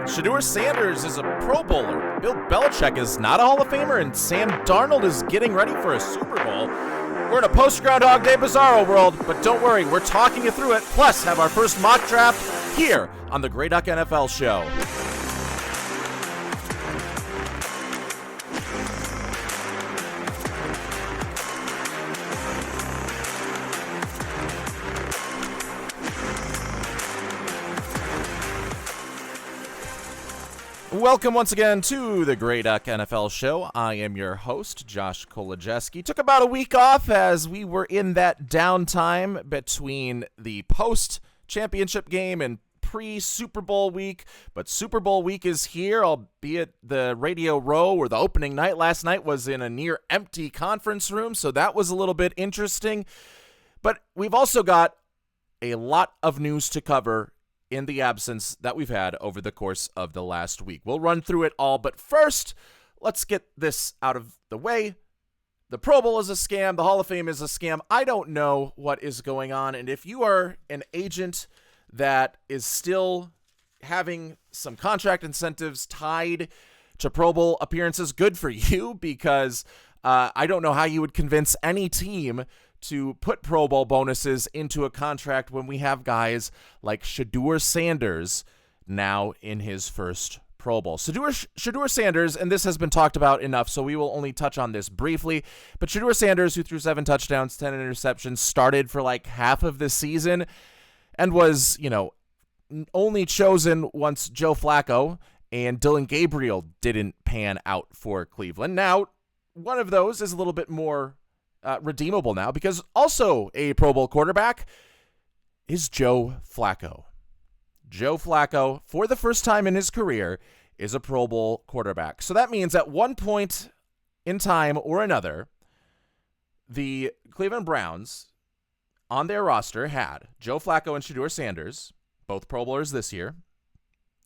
Shedeur Sanders is a Pro Bowler. Bill Belichick is not a Hall of Famer, and Sam Darnold is getting ready for a Super Bowl. We're in a post-Groundhog Day bizarro world, but don't worry, we're talking you through it, plus have our first mock draft here on the Grey Duck NFL Show. Welcome once again to the Grey Duck NFL Show. I am your host, Josh Kolodziejski. Took about a week off as we were in that downtime between the post-championship game and pre-Super Bowl week. But Super Bowl week is here, albeit the Radio Row or the opening night last night was in a near-empty conference room, so that was a little bit interesting. But we've also got a lot of news to cover in the absence that we've had over the course of the last week. We'll run through it all, but first, let's get this out of the way. The Pro Bowl is a scam. The Hall of Fame is a scam. I don't know what is going on, and if you are an agent that is still having some contract incentives tied to Pro Bowl appearances, good for you, because I don't know how you would convince any team to put Pro Bowl bonuses into a contract when we have guys like Shedeur Sanders now in his first Pro Bowl. Shedeur Sanders, and this has been talked about enough, so we will only touch on this briefly, but Shedeur Sanders, who threw 7 touchdowns, 10 interceptions, started for like half of the season and was, only chosen once Joe Flacco and Dillon Gabriel didn't pan out for Cleveland. Now, one of those is a little bit more redeemable now, because also a Pro Bowl quarterback is Joe Flacco. Joe Flacco, for the first time in his career, is a Pro Bowl quarterback. So that means at one point in time or another, the Cleveland Browns on their roster had Joe Flacco and Shedeur Sanders, both Pro Bowlers this year.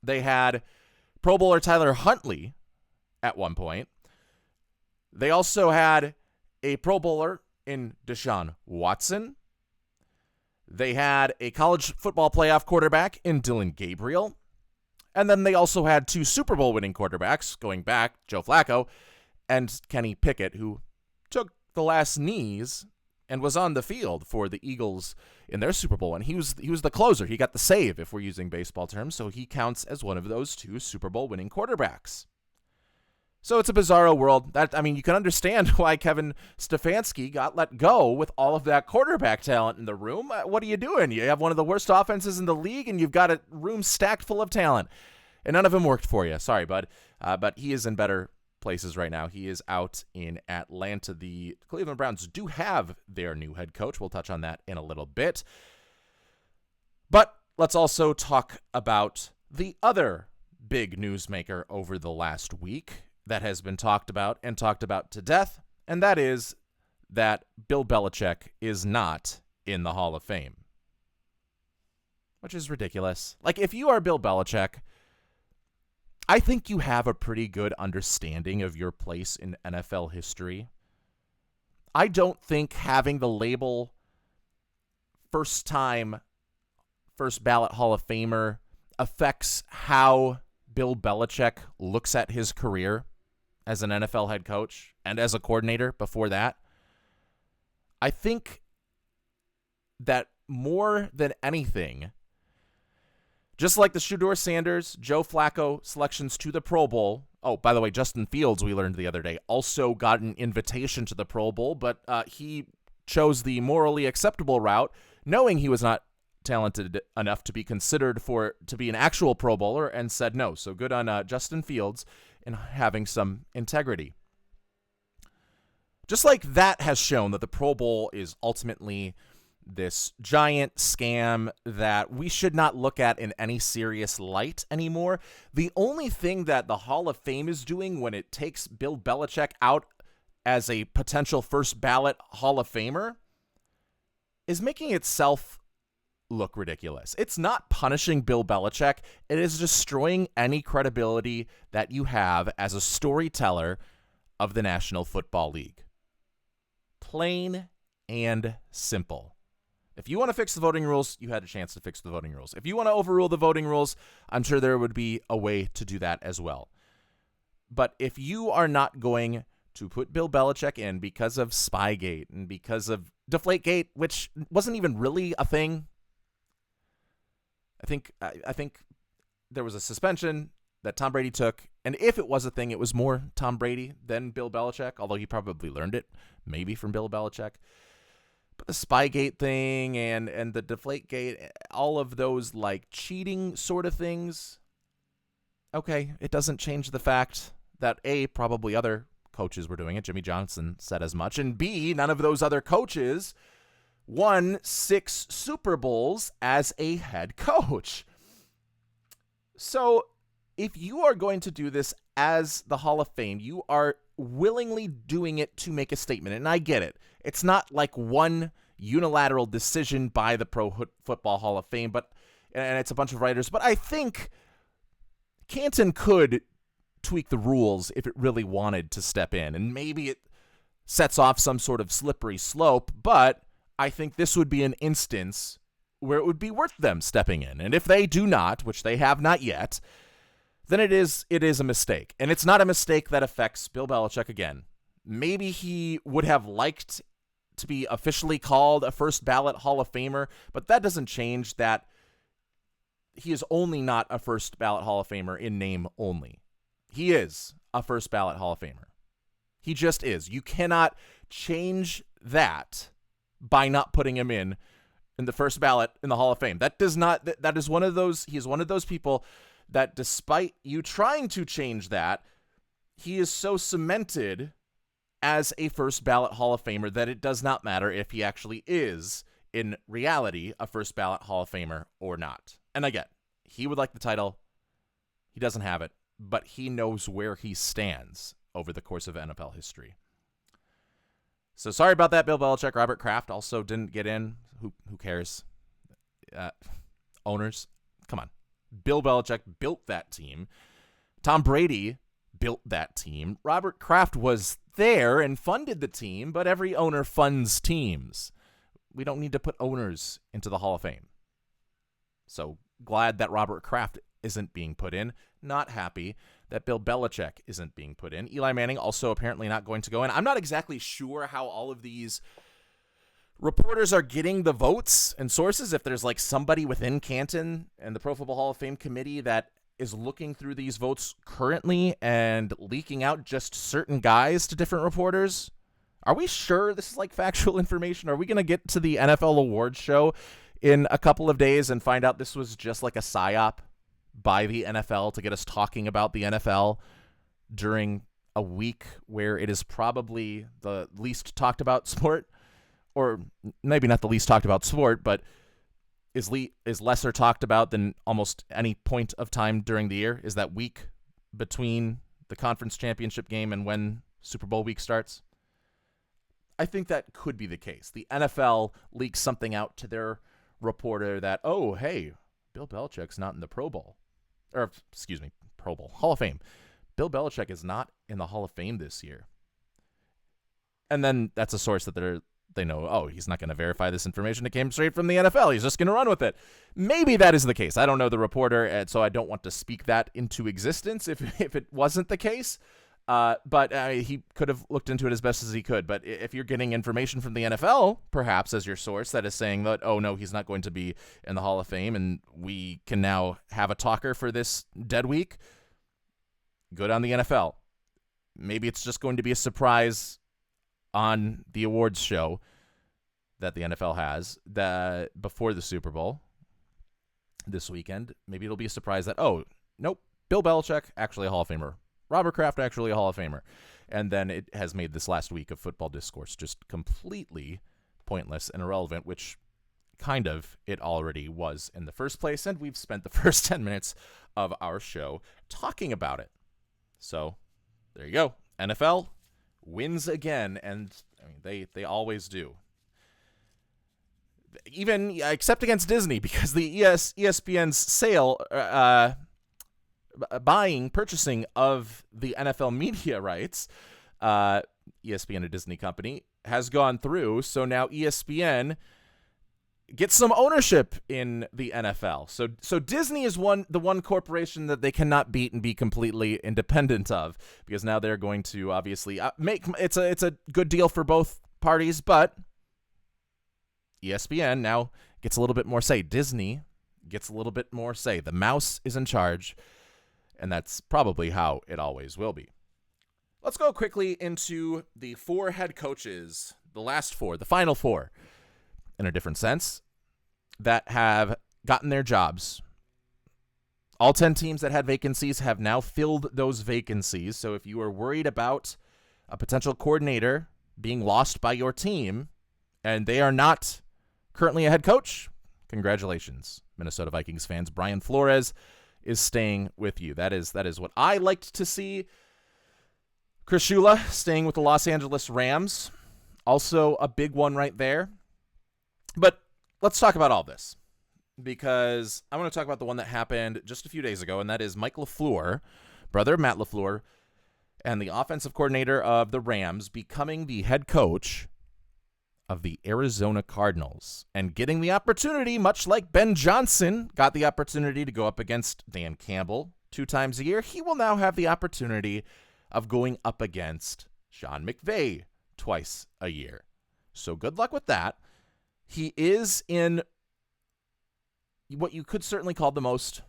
They had Pro Bowler Tyler Huntley at one point. They also had a Pro Bowler in Deshaun Watson. They had a college football playoff quarterback in Dillon Gabriel. And then they also had 2 Super Bowl winning quarterbacks going back, Joe Flacco and Kenny Pickett, who took the last knees and was on the field for the Eagles in their Super Bowl. And he was the closer. He got the save, if we're using baseball terms, so he counts as one of those 2 Super Bowl winning quarterbacks. So it's a bizarro world. You can understand why Kevin Stefanski got let go with all of that quarterback talent in the room. What are you doing? You have one of the worst offenses in the league, and you've got a room stacked full of talent. And none of them worked for you. Sorry, bud. But he is in better places right now. He is out in Atlanta. The Cleveland Browns do have their new head coach. We'll touch on that in a little bit. But let's also talk about the other big newsmaker over the last week that has been talked about to death, and that is that Bill Belichick is not in the Hall of Fame. Which is ridiculous. Like, if you are Bill Belichick, I think you have a pretty good understanding of your place in NFL history. I don't think having the label first-ballot Hall of Famer affects how Bill Belichick looks at his career as an NFL head coach and as a coordinator before that. I think that more than anything, just like the Shedeur Sanders, Joe Flacco selections to the Pro Bowl. Oh, by the way, Justin Fields, we learned the other day, also got an invitation to the Pro Bowl, but he chose the morally acceptable route, knowing he was not talented enough to be considered to be an actual Pro Bowler, and said no. So good on Justin Fields in having some integrity. Just like that has shown that the Pro Bowl is ultimately this giant scam that we should not look at in any serious light anymore. The only thing that the Hall of Fame is doing when it takes Bill Belichick out as a potential first ballot Hall of Famer is making itself look ridiculous. It's not punishing Bill Belichick. It is destroying any credibility that you have as a storyteller of the National Football League. Plain and simple. If you want to fix the voting rules, you had a chance to fix the voting rules. If you want to overrule the voting rules, I'm sure there would be a way to do that as well. But if you are not going to put Bill Belichick in because of Spygate and because of Deflategate, which wasn't even really a thing, I think there was a suspension that Tom Brady took, and if it was a thing, it was more Tom Brady than Bill Belichick, although he probably learned it maybe from Bill Belichick. But the Spygate thing and the Deflategate, all of those like cheating sort of things, okay, it doesn't change the fact that A, probably other coaches were doing it. Jimmy Johnson said as much. And B, none of those other coaches won 6 Super Bowls as a head coach. So if you are going to do this as the Hall of Fame, you are willingly doing it to make a statement. And I get it. It's not like one unilateral decision by the Pro Football Hall of Fame, and it's a bunch of writers. But I think Canton could tweak the rules if it really wanted to step in. And maybe it sets off some sort of slippery slope, but I think this would be an instance where it would be worth them stepping in. And if they do not, which they have not yet, then it is a mistake. And it's not a mistake that affects Bill Belichick again. Maybe he would have liked to be officially called a first-ballot Hall of Famer, but that doesn't change that he is only not a first-ballot Hall of Famer in name only. He is a first-ballot Hall of Famer. He just is. You cannot change that by not putting him in the first ballot in the Hall of Fame. That is one of those, he is one of those people that despite you trying to change that, he is so cemented as a first ballot Hall of Famer that it does not matter if he actually is, in reality, a first ballot Hall of Famer or not. And again, he would like the title. He doesn't have it, but he knows where he stands over the course of NFL history. So sorry about that, Bill Belichick. Robert Kraft also didn't get in. Who cares? Owners, come on. Bill Belichick built that team. Tom Brady built that team. Robert Kraft was there and funded the team, but every owner funds teams. We don't need to put owners into the Hall of Fame. So glad that Robert Kraft isn't being put in. Not happy that Bill Belichick isn't being put in. Eli Manning also apparently not going to go in. I'm not exactly sure how all of these reporters are getting the votes and sources. If there's like somebody within Canton and the Pro Football Hall of Fame committee that is looking through these votes currently and leaking out just certain guys to different reporters. Are we sure this is like factual information? Are we going to get to the NFL awards show in a couple of days and find out this was just like a psyop by the NFL to get us talking about the NFL during a week where it is probably the least talked about sport, or maybe not the least talked about sport, but is lesser talked about than almost any point of time during the year, is that week between the conference championship game and when Super Bowl week starts. I think that could be the case. The NFL leaks something out to their reporter that, oh, hey, Bill Belichick's not in the Pro Bowl. Or, excuse me, Pro Bowl, Hall of Fame. Bill Belichick is not in the Hall of Fame this year. And then that's a source that they know, oh, he's not going to verify this information. It came straight from the NFL. He's just going to run with it. Maybe that is the case. I don't know the reporter, and so I don't want to speak that into existence if it wasn't the case. But he could have looked into it as best as he could. But if you're getting information from the NFL, perhaps as your source, that is saying that, oh, no, he's not going to be in the Hall of Fame, and we can now have a talker for this dead week, good on the NFL. Maybe it's just going to be a surprise on the awards show that the NFL has before the Super Bowl this weekend. Maybe it'll be a surprise that, oh, nope, Bill Belichick, actually a Hall of Famer. Robert Kraft, actually a Hall of Famer. And then it has made this last week of football discourse just completely pointless and irrelevant, which kind of it already was in the first place. And we've spent the first 10 minutes of our show talking about it. So there you go. NFL wins again, and I mean, they always do. Even except against Disney, because the ESPN's sale, purchasing of the NFL media rights, ESPN, a Disney company, has gone through. So now ESPN get some ownership in the NFL. So Disney is the one corporation that they cannot beat and be completely independent of, because now they're going to obviously make it's a good deal for both parties, but ESPN now gets a little bit more say. Disney gets a little bit more say. The mouse is in charge, and that's probably how it always will be. Let's go quickly into the 4 head coaches, the last 4, the final 4, in a different sense, that have gotten their jobs. All 10 teams that had vacancies have now filled those vacancies. So if you are worried about a potential coordinator being lost by your team and they are not currently a head coach, congratulations, Minnesota Vikings fans. Brian Flores is staying with you. That is what I liked to see. Chris Shula staying with the Los Angeles Rams. Also a big one right there. But let's talk about all this, because I want to talk about the one that happened just a few days ago, and that is Mike LaFleur, brother of Matt LaFleur, and the offensive coordinator of the Rams becoming the head coach of the Arizona Cardinals and getting the opportunity, much like Ben Johnson got the opportunity to go up against Dan Campbell 2 times a year. He will now have the opportunity of going up against Sean McVay twice a year. So good luck with that. He is in what you could certainly call the most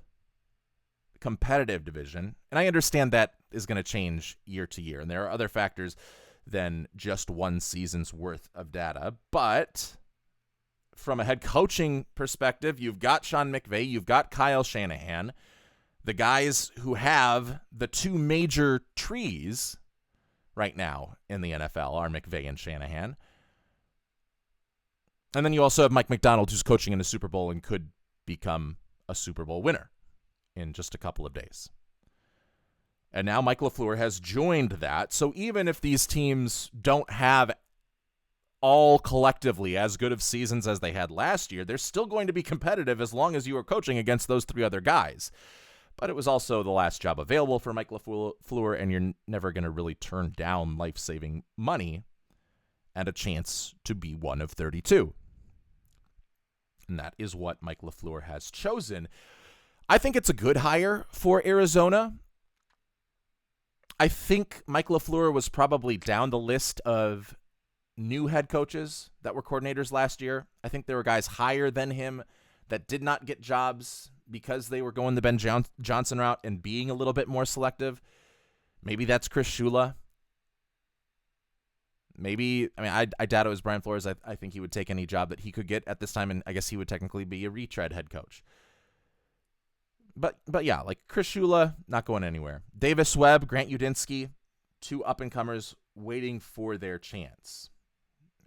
competitive division, and I understand that is going to change year to year, and there are other factors than just one season's worth of data. But from a head coaching perspective, you've got Sean McVay, you've got Kyle Shanahan, the guys who have the 2 major trees right now in the NFL are McVay and Shanahan. And then you also have Mike McDonald, who's coaching in a Super Bowl and could become a Super Bowl winner in just a couple of days. And now Mike LaFleur has joined that. So even if these teams don't have all collectively as good of seasons as they had last year, they're still going to be competitive as long as you are coaching against those 3 other guys. But it was also the last job available for Mike LaFleur, and you're never going to really turn down life-saving money and a chance to be one of 32. And that is what Mike LaFleur has chosen. I think it's a good hire for Arizona. I think Mike LaFleur was probably down the list of new head coaches that were coordinators last year. I think there were guys higher than him that did not get jobs because they were going the Ben Johnson route and being a little bit more selective. Maybe that's Chris Shula. Maybe, I doubt it was Brian Flores. I think he would take any job that he could get at this time, and I guess he would technically be a retread head coach. But yeah, like Chris Shula, not going anywhere. Davis Webb, Grant Udinski, 2 up-and-comers waiting for their chance.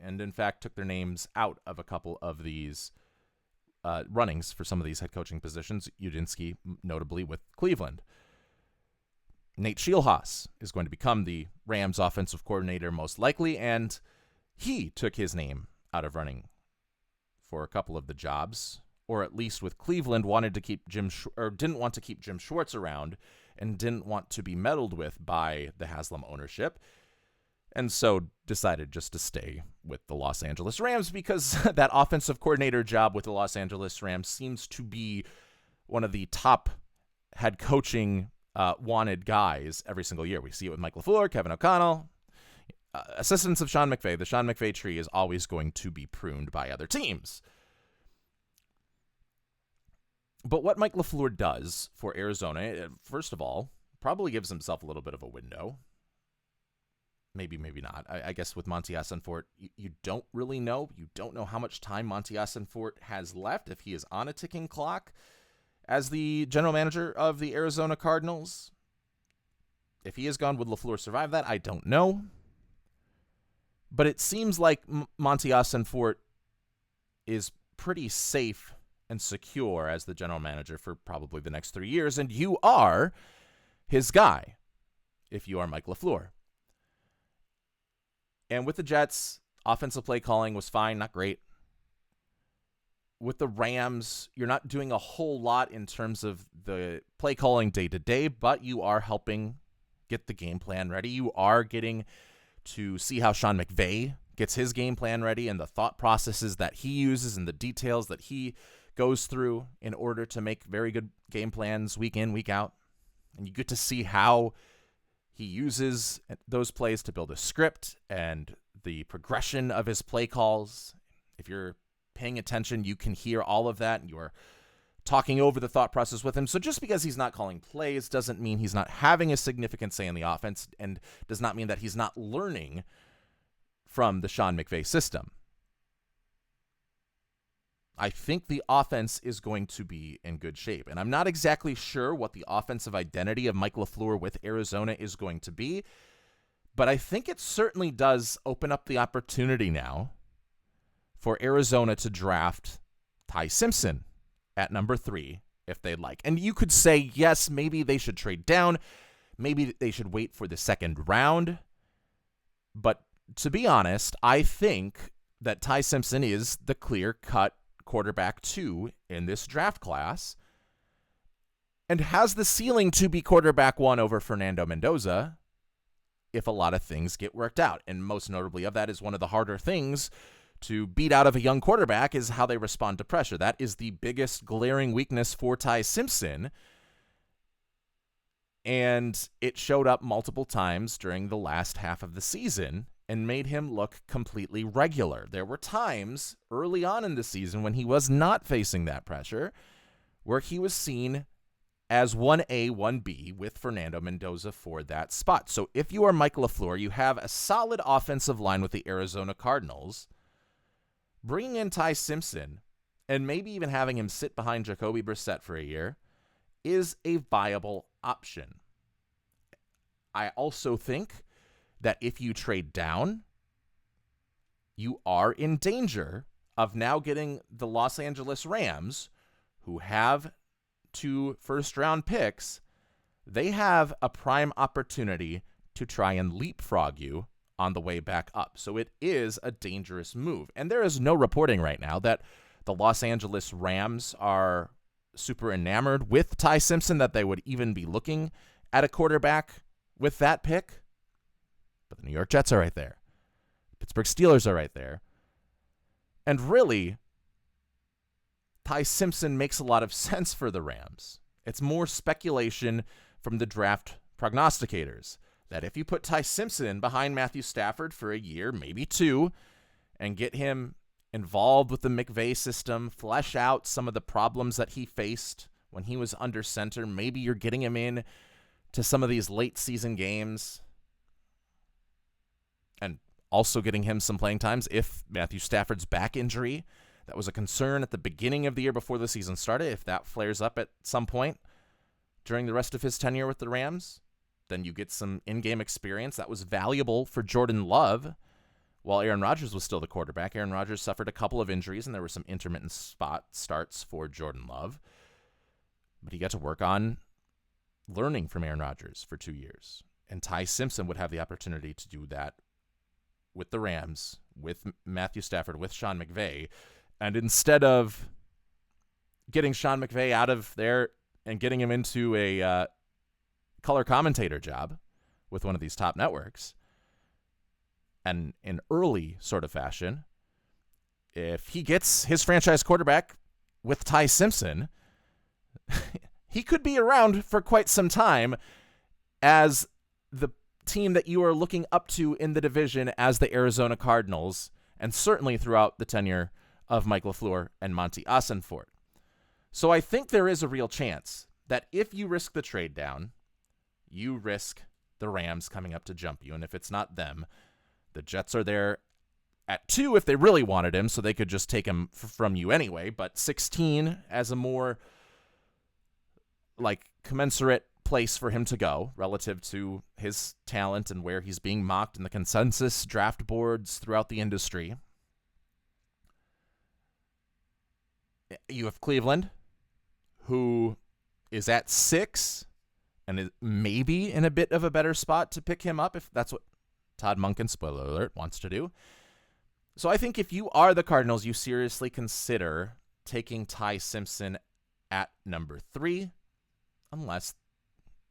And in fact, took their names out of a couple of these runnings for some of these head coaching positions. Udinski, notably with Cleveland. Nate Scheelhaas is going to become the Rams offensive coordinator most likely, and he took his name out of running for a couple of the jobs, or at least with Cleveland wanted to keep didn't want to keep Jim Schwartz around and didn't want to be meddled with by the Haslam ownership, and so decided just to stay with the Los Angeles Rams because that offensive coordinator job with the Los Angeles Rams seems to be one of the top head coaching wanted guys every single year. We see it with Mike LaFleur, Kevin O'Connell, assistants of Sean McVay. The Sean McVay tree is always going to be pruned by other teams. But what Mike LaFleur does for Arizona, first of all, probably gives himself a little bit of a window. Maybe, maybe not. I guess with Monty Asenfort, you don't really know. You don't know how much time Monty Asenfort has left, if he is on a ticking clock as the general manager of the Arizona Cardinals. If he is gone, would LaFleur survive that? I don't know. But it seems like Monty Asenfort is pretty safe and secure as the general manager for probably the next 3 years, and you are his guy if you are Mike LaFleur. And with the Jets, offensive play calling was fine, not great. With the Rams, you're not doing a whole lot in terms of the play calling day to day, but you are helping get the game plan ready. You are getting to see how Sean McVay gets his game plan ready and the thought processes that he uses and the details that he goes through in order to make very good game plans week in, week out. And you get to see how he uses those plays to build a script and the progression of his play calls. If you're paying attention, you can hear all of that, and you are talking over the thought process with him. So just because he's not calling plays doesn't mean he's not having a significant say in the offense, and does not mean that he's not learning from the Sean McVay system. I think the offense is going to be in good shape, and I'm not exactly sure what the offensive identity of Mike LaFleur with Arizona is going to be, but I think it certainly does open up the opportunity now for Arizona to draft Ty Simpson at number 3 if they'd like. And you could say, yes, maybe they should trade down. Maybe they should wait for the second round. But to be honest, I think that Ty Simpson is the clear-cut quarterback 2 in this draft class and has the ceiling to be quarterback 1 over Fernando Mendoza if a lot of things get worked out. And most notably of that is one of the harder things to beat out of a young quarterback is how they respond to pressure. That is the biggest glaring weakness for Ty Simpson. And it showed up multiple times during the last half of the season and made him look completely regular. There were times early on in the season when he was not facing that pressure, where he was seen as 1A, 1B with Fernando Mendoza for that spot. So if you are Mike LaFleur, you have a solid offensive line with the Arizona Cardinals. Bringing in Ty Simpson and maybe even having him sit behind Jacoby Brissett for a year is a viable option. I also think that if you trade down, you are in danger of now getting the Los Angeles Rams, who have 2 first-round picks. They have a prime opportunity to try and leapfrog you on the way back up. So it is a dangerous move. And there is no reporting right now that the Los Angeles Rams are super enamored with Ty Simpson, that they would even be looking at a quarterback with that pick. But the New York Jets are right there. Pittsburgh Steelers are right there. And really, Ty Simpson makes a lot of sense for the Rams. It's more speculation from the draft prognosticators that if you put Ty Simpson behind Matthew Stafford for a year, maybe 2, and get him involved with the McVay system, flesh out some of the problems that he faced when he was under center, maybe you're getting him in to some of these late season games and also getting him some playing times if Matthew Stafford's back injury, that was a concern at the beginning of the year before the season started, if that flares up at some point during the rest of his tenure with the Rams, then you get some in-game experience. That was valuable for Jordan Love while Aaron Rodgers was still the quarterback. Aaron Rodgers suffered a couple of injuries, and there were some intermittent spot starts for Jordan Love. But he got to work on learning from Aaron Rodgers for 2 years. And Ty Simpson would have the opportunity to do that with the Rams, with Matthew Stafford, with Sean McVay. And instead of getting Sean McVay out of there and getting him into a color commentator job with one of these top networks, and in early sort of fashion, if he gets his franchise quarterback with Ty Simpson, he could be around for quite some time as the team that you are looking up to in the division as the Arizona Cardinals, and certainly throughout the tenure of Mike LaFleur and Monty Ossenfort. So I think there is a real chance that if you risk the trade down, you risk the Rams coming up to jump you. And if it's not them, the Jets are there at 2 if they really wanted him, so they could just take him from you anyway. But 16 as a more commensurate place for him to go relative to his talent and where he's being mocked in the consensus draft boards throughout the industry. You have Cleveland, who is at 6 and is maybe in a bit of a better spot to pick him up if that's what Todd Monken, spoiler alert, wants to do. So I think if you are the Cardinals, you seriously consider taking Ty Simpson at number 3, unless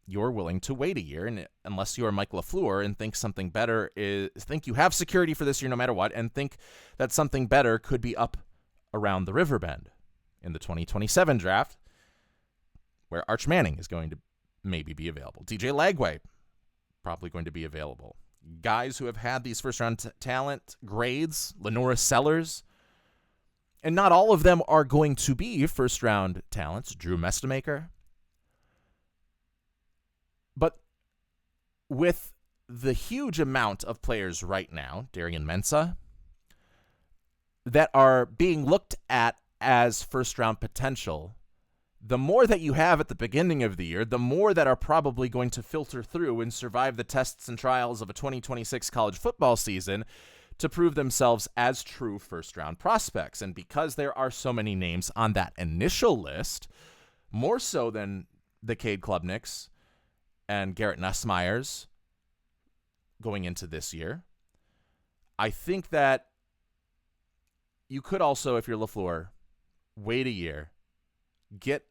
you're willing to wait a year, and unless you are Mike LaFleur and think something better think you have security for this year no matter what, and think that something better could be up around the river bend in the 2027 draft, where Arch Manning is going to maybe be available. DJ Lagway probably going to be available. Guys who have had these first-round talent grades, Lenora Sellers, and not all of them are going to be first-round talents. Drew Mestamaker. But with the huge amount of players right now, Darian Mensah, that are being looked at as first-round potential, the more that you have at the beginning of the year, the more that are probably going to filter through and survive the tests and trials of a 2026 college football season to prove themselves as true first-round prospects. And because there are so many names on that initial list, more so than the Cade Klubniks and Garrett Nussmeyers going into this year, I think that you could also, if you're LaFleur, wait a year, get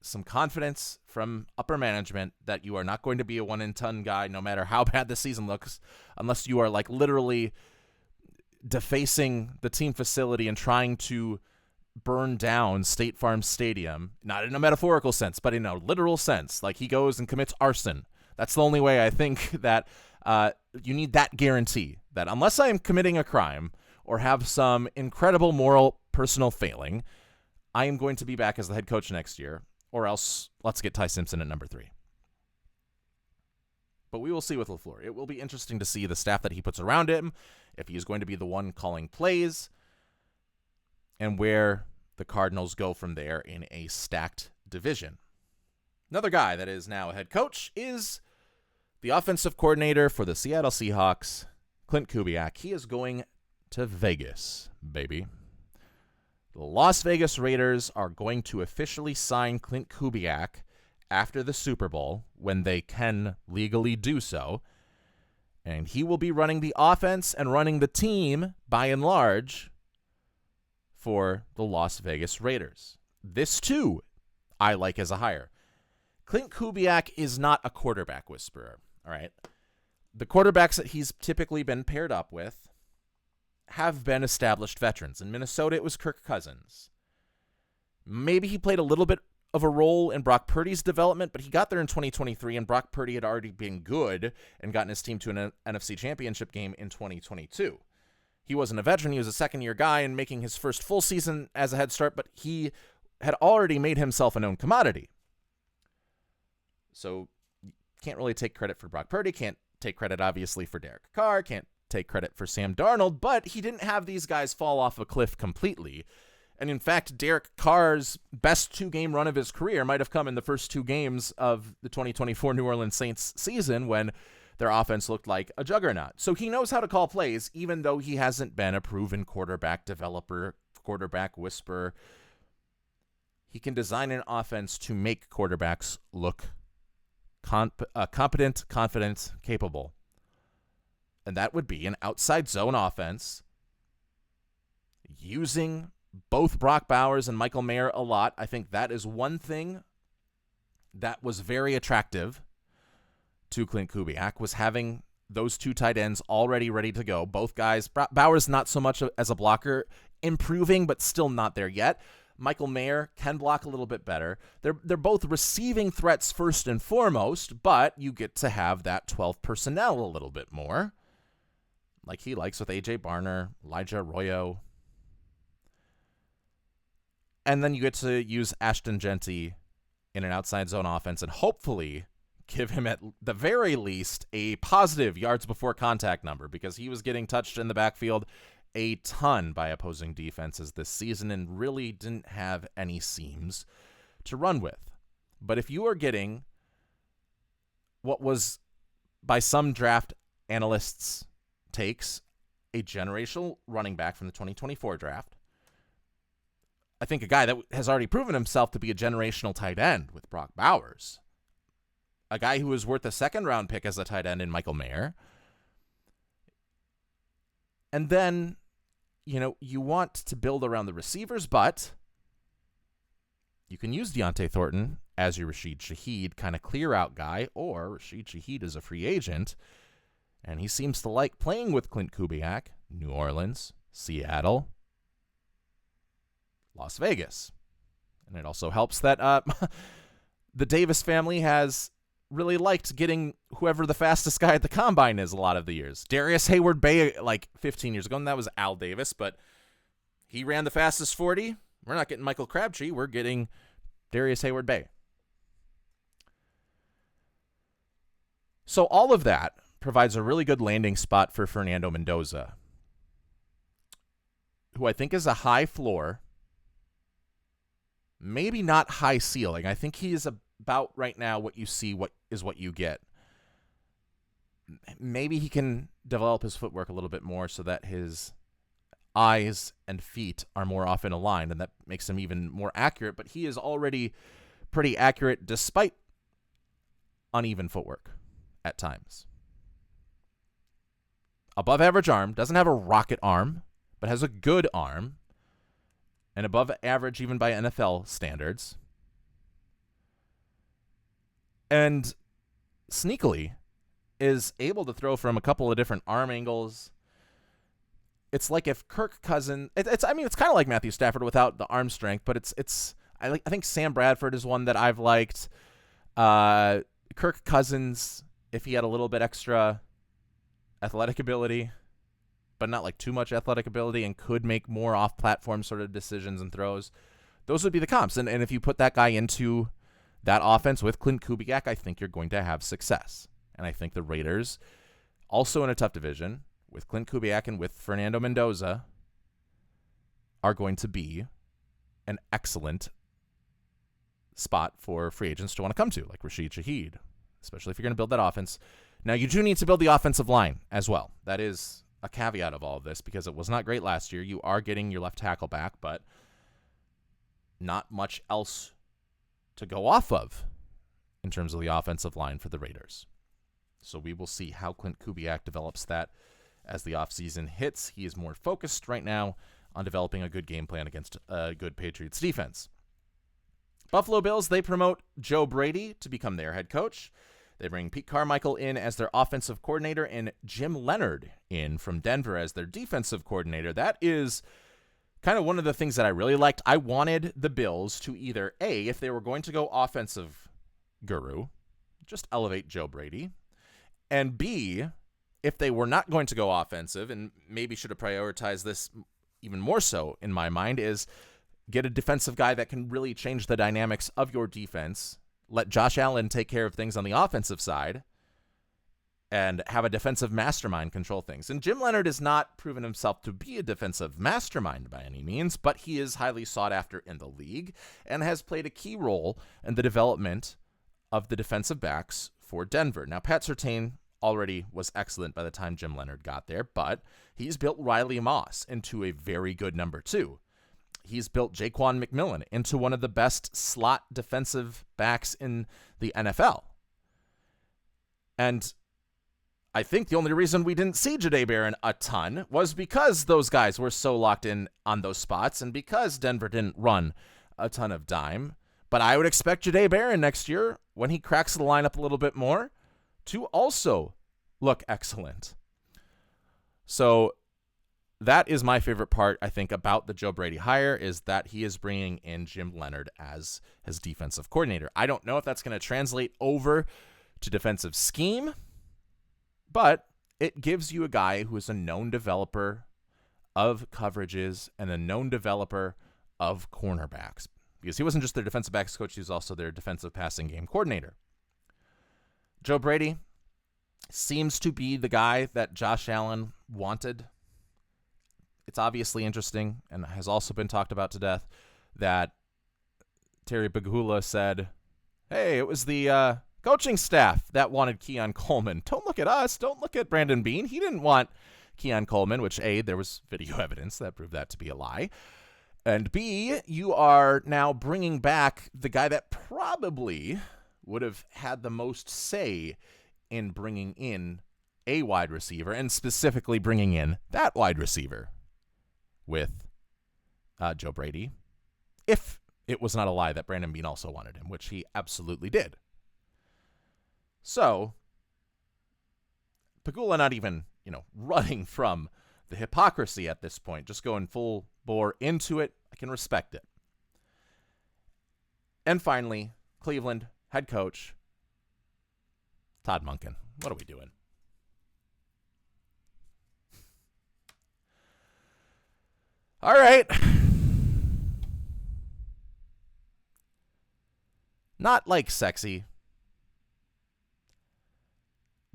some confidence from upper management that you are not going to be a one-and-done guy no matter how bad the season looks, unless you are like literally defacing the team facility and trying to burn down State Farm Stadium, not in a metaphorical sense, but in a literal sense. Like he goes and commits arson. That's the only way I think that you need that guarantee that unless I am committing a crime or have some incredible moral personal failing, I am going to be back as the head coach next year, or else let's get Ty Simpson at number 3. But we will see with LaFleur. It will be interesting to see the staff that he puts around him, if he is going to be the one calling plays, and where the Cardinals go from there in a stacked division. Another guy that is now a head coach is the offensive coordinator for the Seattle Seahawks, Klint Kubiak. He is going to Vegas, baby. The Las Vegas Raiders are going to officially sign Klint Kubiak after the Super Bowl when they can legally do so. And he will be running the offense and running the team, by and large, for the Las Vegas Raiders. This, too, I like as a hire. Klint Kubiak is not a quarterback whisperer, all right? The quarterbacks that he's typically been paired up with have been established veterans. In Minnesota, it was Kirk Cousins. Maybe he played a little bit of a role in Brock Purdy's development, but he got there in 2023, and Brock Purdy had already been good and gotten his team to an NFC Championship game in 2022. He wasn't a veteran. He was a second-year guy and making his first full season as a head start, but he had already made himself a known commodity. So can't really take credit for Brock Purdy, can't take credit, obviously, for Derek Carr, can't take credit for Sam Darnold, but he didn't have these guys fall off a cliff completely. And in fact, Derek Carr's best 2-game run of his career might have come in the first 2 games of the 2024 New Orleans Saints season when their offense looked like a juggernaut. So he knows how to call plays, even though he hasn't been a proven quarterback developer, quarterback whisperer. He can design an offense to make quarterbacks look competent, confident, capable. And that would be an outside zone offense using both Brock Bowers and Michael Mayer a lot. I think that is one thing that was very attractive to Klint Kubiak, was having those 2 tight ends already ready to go. Both guys, Bowers not so much as a blocker, improving, but still not there yet. Michael Mayer can block a little bit better. They're both receiving threats first and foremost, but you get to have that 12 personnel a little bit more, like he likes with A.J. Barner, Elijah Arroyo. And then you get to use Ashton Genty in an outside zone offense and hopefully give him at the very least a positive yards before contact number, because he was getting touched in the backfield a ton by opposing defenses this season and really didn't have any seams to run with. But if you are getting what was, by some draft analysts' takes, a generational running back from the 2024 draft, I think a guy that has already proven himself to be a generational tight end with Brock Bowers, a guy who was worth a second-round pick as a tight end in Michael Mayer. And then, you want to build around the receivers, but you can use Deontay Thornton as your Rashid Shaheed kind of clear-out guy, or Rashid Shaheed is a free agent, and he seems to like playing with Klint Kubiak, New Orleans, Seattle, Las Vegas. And it also helps that the Davis family has really liked getting whoever the fastest guy at the combine is a lot of the years. Darius Hayward-Bay, like 15 years ago, and that was Al Davis, but he ran the fastest 40. We're not getting Michael Crabtree. We're getting Darius Hayward-Bay. So all of that provides a really good landing spot for Fernando Mendoza, who I think is a high floor, maybe not high ceiling. I think he is about right now what you see what you get. Maybe he can develop his footwork a little bit more so that his eyes and feet are more often aligned, and that makes him even more accurate, but he is already pretty accurate despite uneven footwork at times. Above average arm, doesn't have a rocket arm, but has a good arm, and above average even by NFL standards. And sneakily is able to throw from a couple of different arm angles. It's like if Kirk Cousins, it's kind of like Matthew Stafford without the arm strength, but I think Sam Bradford is one that I've liked. Kirk Cousins, if he had a little bit extra athletic ability, but not like too much athletic ability, and could make more off-platform sort of decisions and throws, those would be the comps. And if you put that guy into that offense with Klint Kubiak, I think you're going to have success. And I think the Raiders, also in a tough division, with Klint Kubiak and with Fernando Mendoza, are going to be an excellent spot for free agents to want to come to, like Rashid Shaheed, especially if you're going to build that offense. Now, you do need to build the offensive line as well. That is a caveat of all of this, because it was not great last year. You are getting your left tackle back, but not much else to go off of in terms of the offensive line for the Raiders. So we will see how Klint Kubiak develops that as the offseason hits. He is more focused right now on developing a good game plan against a good Patriots defense. Buffalo Bills, they promote Joe Brady to become their head coach. They bring Pete Carmichael in as their offensive coordinator and Jim Leonhard in from Denver as their defensive coordinator. That is kind of one of the things that I really liked. I wanted the Bills to either, A, if they were going to go offensive guru, just elevate Joe Brady, and B, if they were not going to go offensive, and maybe should have prioritized this even more so in my mind, is get a defensive guy that can really change the dynamics of your defense, let Josh Allen take care of things on the offensive side, and have a defensive mastermind control things. And Jim Leonhard has not proven himself to be a defensive mastermind by any means, but he is highly sought after in the league and has played a key role in the development of the defensive backs for Denver. Now, Pat Surtain already was excellent by the time Jim Leonhard got there, but he's built Riley Moss into a very good number 2. He's built Jaquan McMillan into one of the best slot defensive backs in the NFL. And I think the only reason we didn't see Jahdae Barron a ton was because those guys were so locked in on those spots and because Denver didn't run a ton of dime. But I would expect Jahdae Barron next year, when he cracks the lineup a little bit more, to also look excellent. So that is my favorite part, I think, about the Joe Brady hire, is that he is bringing in Jim Leonhard as his defensive coordinator. I don't know if that's going to translate over to defensive scheme, but it gives you a guy who is a known developer of coverages and a known developer of cornerbacks, because he wasn't just their defensive backs coach, he was also their defensive passing game coordinator. Joe Brady seems to be the guy that Josh Allen wanted. It's obviously interesting, and has also been talked about to death, that Terry Pegula said, hey, it was the coaching staff that wanted Keon Coleman. Don't look at us. Don't look at Brandon Beane. He didn't want Keon Coleman, which, A, there was video evidence that proved that to be a lie. And B, you are now bringing back the guy that probably would have had the most say in bringing in a wide receiver, and specifically bringing in that wide receiver with Joe Brady, if it was not a lie that Brandon Beane also wanted him, which he absolutely did. So, Pegula not even, running from the hypocrisy at this point, just going full bore into it, I can respect it. And finally, Cleveland head coach Todd Monken. What are we doing? All right. Not like sexy,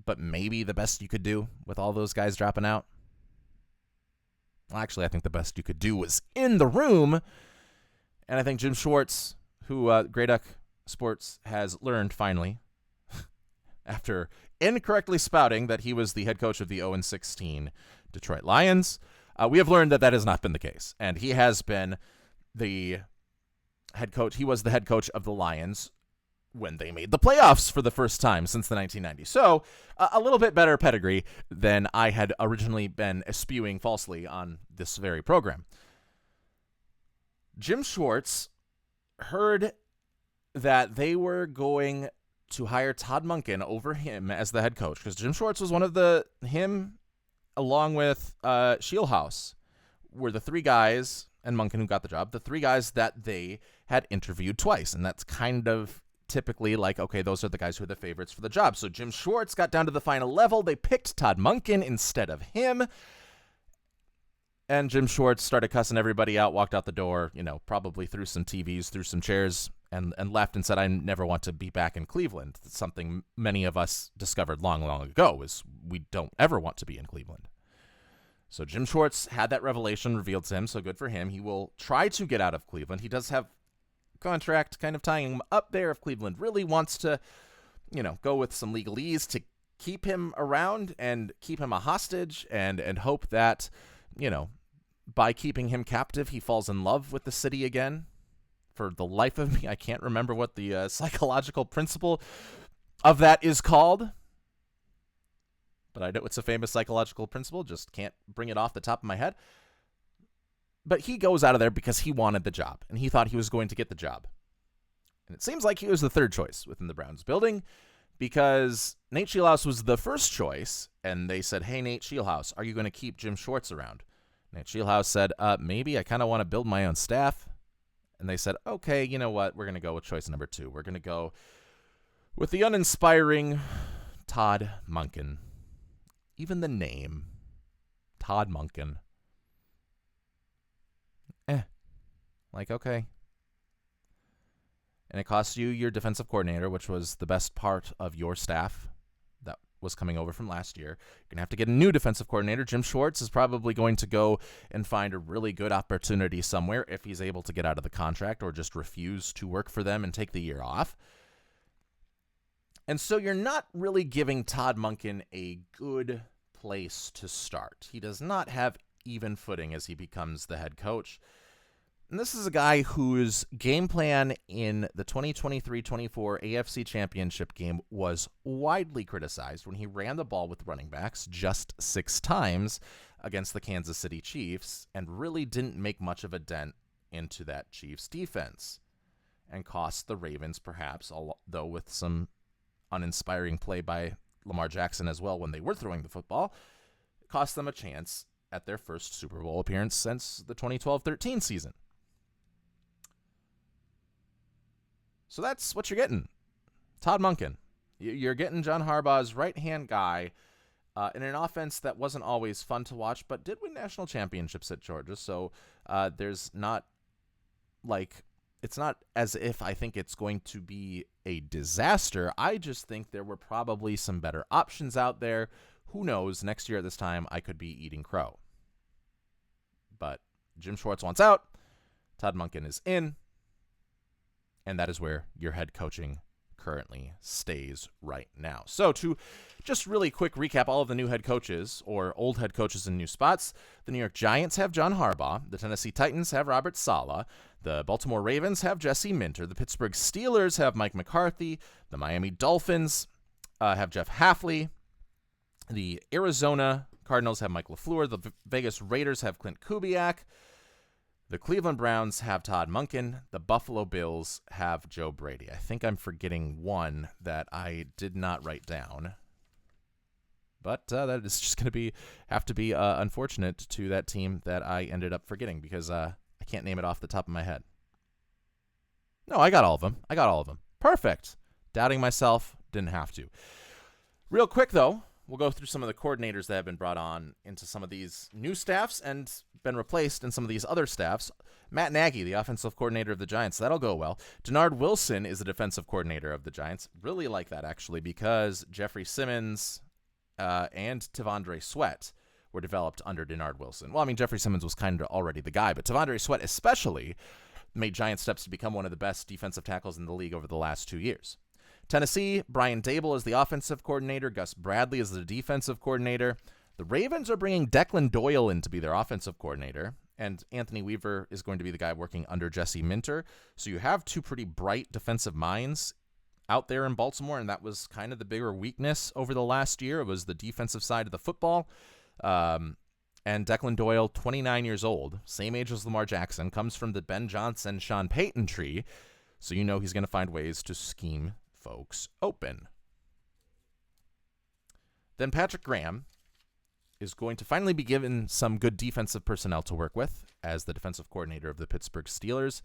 but maybe the best you could do with all those guys dropping out. Well, actually, I think the best you could do was in the room. And I think Jim Schwartz, who Grey Duck Sports has learned finally, after incorrectly spouting that he was the head coach of the 0-16 Detroit Lions, we have learned that that has not been the case. And he has been the head coach. He was the head coach of the Lions when they made the playoffs for the first time since the 1990s. So a little bit better pedigree than I had originally been spewing falsely on this very program. Jim Schwartz heard that they were going to hire Todd Monken over him as the head coach, because Jim Schwartz was one of him along with Shieldhouse were the three guys, and Monken who got the job, the three guys that they had interviewed twice. And that's kind of typically like, okay, those are the guys who are the favorites for the job. So Jim Schwartz got down to the final level. They picked Todd Monken instead of him. And Jim Schwartz started cussing everybody out, walked out the door, probably threw some TVs, threw some chairs, and left and said, I never want to be back in Cleveland. It's something many of us discovered long, long ago, is we don't ever want to be in Cleveland. So Jim Schwartz had that revelation revealed to him, so good for him. He will try to get out of Cleveland. He does have a contract kind of tying him up there if Cleveland really wants to, go with some legalese to keep him around and keep him a hostage and hope that, by keeping him captive, he falls in love with the city again. For the life of me, I can't remember what the psychological principle of that is called. But I know it's a famous psychological principle, just can't bring it off the top of my head. But he goes out of there because he wanted the job, and he thought he was going to get the job. And it seems like he was the third choice within the Browns building, because Nate Scheelhaase was the first choice, and they said, hey, Nate Scheelhaase, are you going to keep Jim Schwartz around? Nate Scheelhaase said, maybe. I kind of want to build my own staff. And they said, okay, you know what? We're going to go with choice number 2. We're going to go with the uninspiring Todd Monken. Even the name, Todd Monken. Okay. And it costs you your defensive coordinator, which was the best part of your staff that was coming over from last year. You're going to have to get a new defensive coordinator. Jim Schwartz is probably going to go and find a really good opportunity somewhere if he's able to get out of the contract or just refuse to work for them and take the year off. And so you're not really giving Todd Monken a good place to start. He does not have even footing as he becomes the head coach. And this is a guy whose game plan in the 2023-24 AFC Championship game was widely criticized when he ran the ball with running backs just 6 times against the Kansas City Chiefs and really didn't make much of a dent into that Chiefs defense and cost the Ravens perhaps, although with some uninspiring play by Lamar Jackson as well when they were throwing the football, it cost them a chance at their first Super Bowl appearance since the 2012-13 season. So that's what you're getting. Todd Monken. You're getting John Harbaugh's right-hand guy in an offense that wasn't always fun to watch, but did win national championships at Georgia. So there's not it's not as if I think it's going to be a disaster. I just think there were probably some better options out there. Who knows? Next year at this time, I could be eating crow. But Jim Schwartz wants out. Todd Monken is in. And that is where your head coaching currently stays right now. So to just really quick recap all of the new head coaches or old head coaches in new spots, the New York Giants have John Harbaugh. The Tennessee Titans have Robert Saleh. The Baltimore Ravens have Jesse Minter. The Pittsburgh Steelers have Mike McCarthy. The Miami Dolphins have Jeff Hafley. The Arizona Cardinals have Mike LaFleur. The Vegas Raiders have Klint Kubiak. The Cleveland Browns have Todd Monken. The Buffalo Bills have Joe Brady. I think I'm forgetting one that I did not write down. But that is just going to have to be unfortunate to that team that I ended up forgetting because I can't name it off the top of my head. No, I got all of them. Perfect. Doubting myself, didn't have to. Real quick, though, we'll go through some of the coordinators that have been brought on into some of these new staffs and been replaced in some of these other staffs. Matt Nagy, the offensive coordinator of the Giants, that'll go well. Denard Wilson is the defensive coordinator of the Giants. Really like that, actually, because Jeffrey Simmons and Tavondre Sweat were developed under Denard Wilson. Well, I mean, Jeffrey Simmons was kind of already the guy, but Tavondre Sweat especially made giant steps to become one of the best defensive tackles in the league over the last 2 years. Tennessee, Brian Dable is the offensive coordinator. Gus Bradley is the defensive coordinator. The Ravens are bringing Declan Doyle in to be their offensive coordinator, and Anthony Weaver is going to be the guy working under Jesse Minter. So you have two pretty bright defensive minds out there in Baltimore, and that was kind of the bigger weakness over the last year. It was the defensive side of the football. And Declan Doyle, 29 years old, same age as Lamar Jackson, comes from the Ben Johnson, Sean Payton tree, so you know he's going to find ways to scheme folks open. Then Patrick Graham is going to finally be given some good defensive personnel to work with as the defensive coordinator of the Pittsburgh Steelers.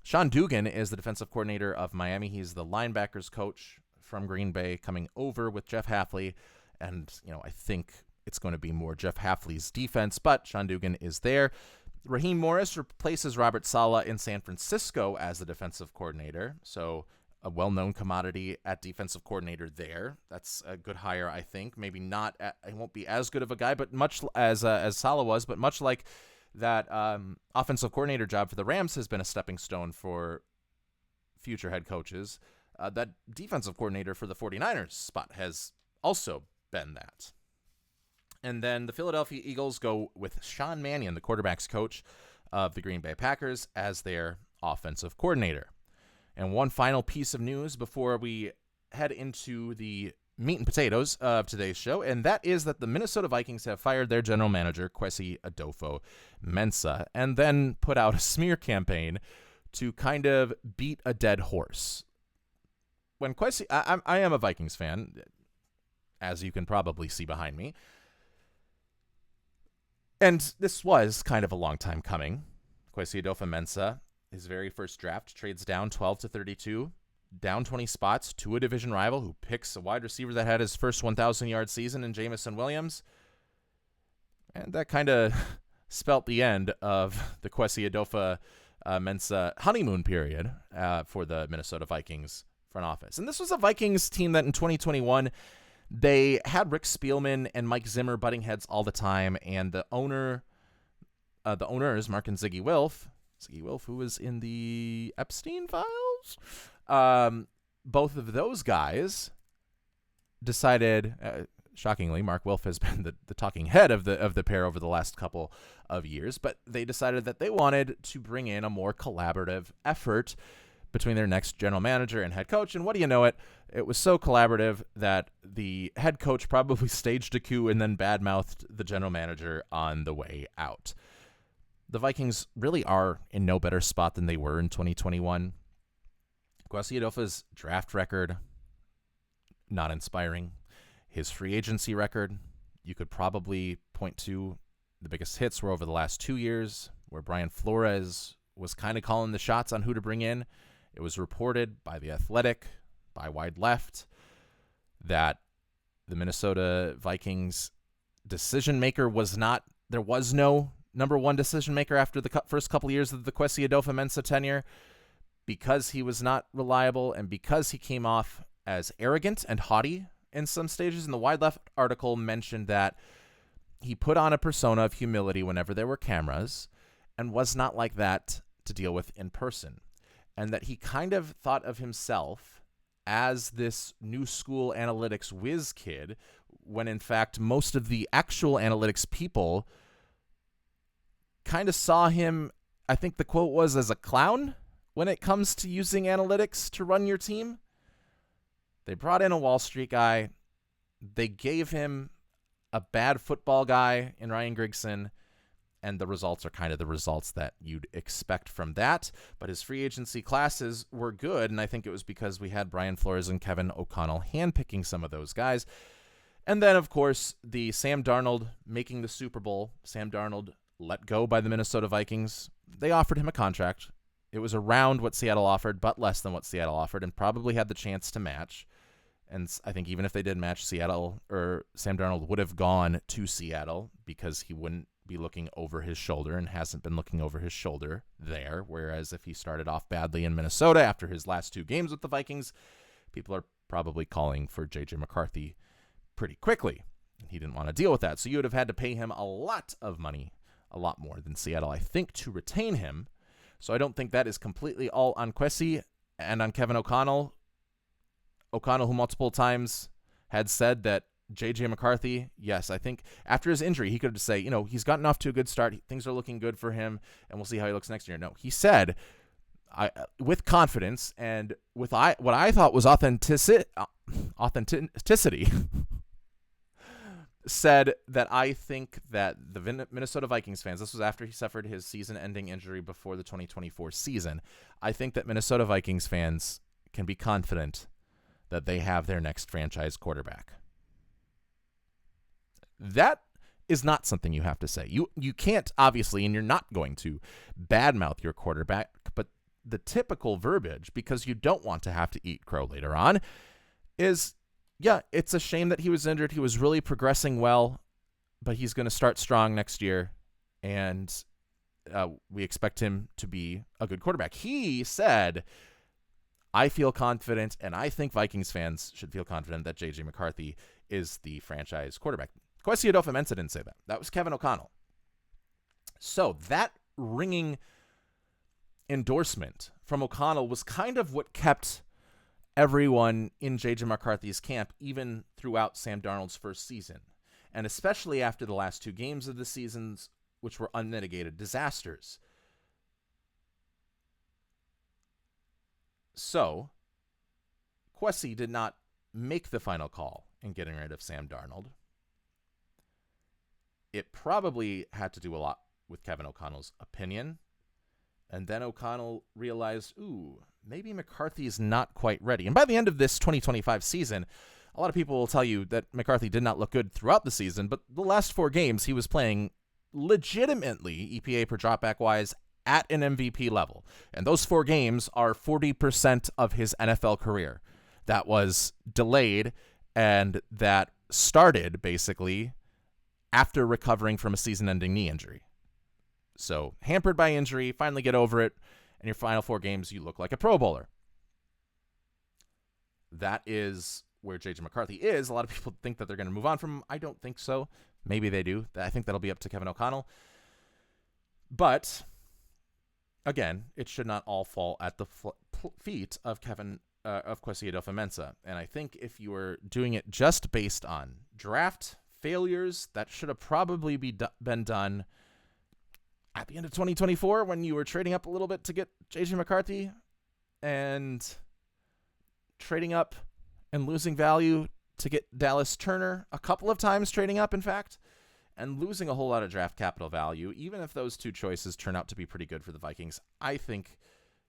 Sean Dugan is the defensive coordinator of Miami. He's the linebackers coach from Green Bay coming over with Jeff Hafley, and I think it's going to be more Jeff Hafley's defense, but Sean Dugan is there. Raheem Morris replaces Robert Saleh in San Francisco as the defensive coordinator, so a well-known commodity at defensive coordinator there. That's a good hire, I think. Maybe not, he won't be as good of a guy, but much as Saleh was, but much like that offensive coordinator job for the Rams has been a stepping stone for future head coaches. That defensive coordinator for the 49ers spot has also been that. And then the Philadelphia Eagles go with Sean Mannion, the quarterback's coach of the Green Bay Packers, as their offensive coordinator. And one final piece of news before we head into the meat and potatoes of today's show, and that is that the Minnesota Vikings have fired their general manager, Kwesi Adofo-Mensah, and then put out a smear campaign to kind of beat a dead horse. When Kwesi, I am a Vikings fan, as you can probably see behind me, and this was kind of a long time coming. Kwesi Adofo-Mensah, his very first draft, trades down 12 to 32, down 20 spots to a division rival who picks a wide receiver that had his first 1,000-yard season in Jamison Williams. And that kind of spelt the end of the Kwesi Adofo-Mensah honeymoon period for the Minnesota Vikings front office. And this was a Vikings team that in 2021, they had Rick Spielman and Mike Zimmer butting heads all the time, and the owners, Mark and Ziggy Wilf, who was in the Epstein files, both of those guys decided, shockingly, Mark Wilf has been the talking head of the pair over the last couple of years, but they decided that they wanted to bring in a more collaborative effort between their next general manager and head coach. And what do you know it was so collaborative that the head coach probably staged a coup and then badmouthed the general manager on the way out. The Vikings really are in no better spot than they were in 2021. Kwesi Adoffo's draft record, not inspiring. His free agency record, you could probably point to the biggest hits were over the last 2 years, where Brian Flores was kind of calling the shots on who to bring in. It was reported by The Athletic, by Wide Left, that the Minnesota Vikings decision maker there was no number one decision maker after the first couple of years of the Kwesi Adofo-Mensah tenure, because he was not reliable and because he came off as arrogant and haughty in some stages. And the Wide Left article mentioned that he put on a persona of humility whenever there were cameras and was not like that to deal with in person. And that he kind of thought of himself as this new school analytics whiz kid, when in fact most of the actual analytics people kind of saw him, I think the quote was, as a clown when it comes to using analytics to run your team. They brought in a Wall Street guy. They gave him a bad football guy in Ryan Grigson, and the results are kind of the results that you'd expect from that. But his free agency classes were good, and I think it was because we had Brian Flores and Kevin O'Connell handpicking some of those guys. And then, of course, the Sam Darnold making the Super Bowl. Sam Darnold let go by the Minnesota Vikings. They offered him a contract. It was around what Seattle offered, but less than what Seattle offered, and probably had the chance to match. And I think even if they did match, Seattle or Sam Darnold would have gone to Seattle because he wouldn't be looking over his shoulder and hasn't been looking over his shoulder there. Whereas if he started off badly in Minnesota after his last 2 games with the Vikings, people are probably calling for J.J. McCarthy pretty quickly. He didn't want to deal with that. So you would have had to pay him a lot of money, a lot more than Seattle, I think, to retain him. So I don't think that is completely all on Kwesi and on Kevin O'Connell. O'Connell, who multiple times had said that J.J. McCarthy, yes, I think after his injury, he could just say, he's gotten off to a good start. Things are looking good for him, and we'll see how he looks next year. No, he said, with confidence and with what I thought was authenticity, said that I think that the Minnesota Vikings fans, this was after he suffered his season-ending injury before the 2024 season, I think that Minnesota Vikings fans can be confident that they have their next franchise quarterback. That is not something you have to say. You can't, obviously, and you're not going to badmouth your quarterback, but the typical verbiage, because you don't want to have to eat crow later on, is, yeah, it's a shame that he was injured. He was really progressing well, but he's going to start strong next year, and we expect him to be a good quarterback. He said, I feel confident, and I think Vikings fans should feel confident that J.J. McCarthy is the franchise quarterback. Kwesi Adofo-Mensah didn't say that. That was Kevin O'Connell. So that ringing endorsement from O'Connell was kind of what kept everyone in J.J. McCarthy's camp, even throughout Sam Darnold's first season, and especially after the last 2 games of the seasons, which were unmitigated disasters. So, Kwesi did not make the final call in getting rid of Sam Darnold. It probably had to do a lot with Kevin O'Connell's opinion. And then O'Connell realized, maybe McCarthy is not quite ready. And by the end of this 2025 season, a lot of people will tell you that McCarthy did not look good throughout the season, but the last 4 games he was playing legitimately, EPA per dropback wise, at an MVP level. And those 4 games are 40% of his NFL career. That was delayed, and that started basically after recovering from a season-ending knee injury. So hampered by injury, finally get over it, and your final 4 games, you look like a Pro Bowler. That is where J.J. McCarthy is. A lot of people think that they're going to move on from him. I don't think so. Maybe they do. I think that'll be up to Kevin O'Connell. But again, it should not all fall at the feet of Kwesi Adofo-Mensah. And I think if you were doing it just based on draft failures, that should have probably been done at the end of 2024 when you were trading up a little bit to get J.J. McCarthy and trading up and losing value to get Dallas Turner a couple of times, trading up, in fact, and losing a whole lot of draft capital value. Even if those 2 choices turn out to be pretty good for the Vikings, I think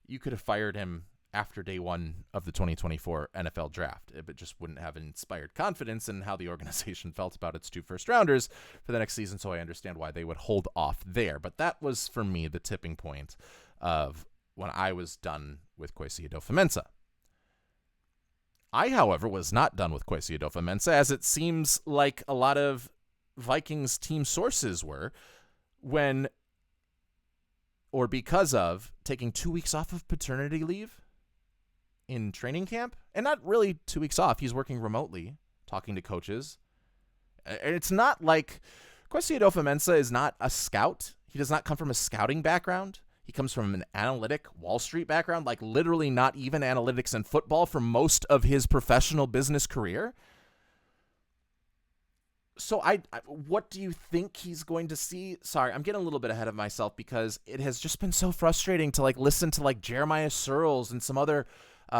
you could have fired him after day 1 of the 2024 NFL draft. It just wouldn't have inspired confidence in how the organization felt about its 2 first-rounders for the next season, so I understand why they would hold off there. But that was, for me, the tipping point of when I was done with Kwesi Adofo-Mensah. I, however, was not done with Kwesi Adofo-Mensah, as it seems like a lot of Vikings team sources were, when or because of taking 2 weeks off of paternity leave in training camp. And not really 2 weeks off. He's working remotely, talking to coaches. And it's not like Kwesi Adofo-Mensah is not a scout. He does not come from a scouting background. He comes from an analytic Wall Street background, like literally not even analytics and football for most of his professional business career. So what do you think he's going to see? Sorry, I'm getting a little bit ahead of myself because it has just been so frustrating to listen to Jeremiah Searles and some other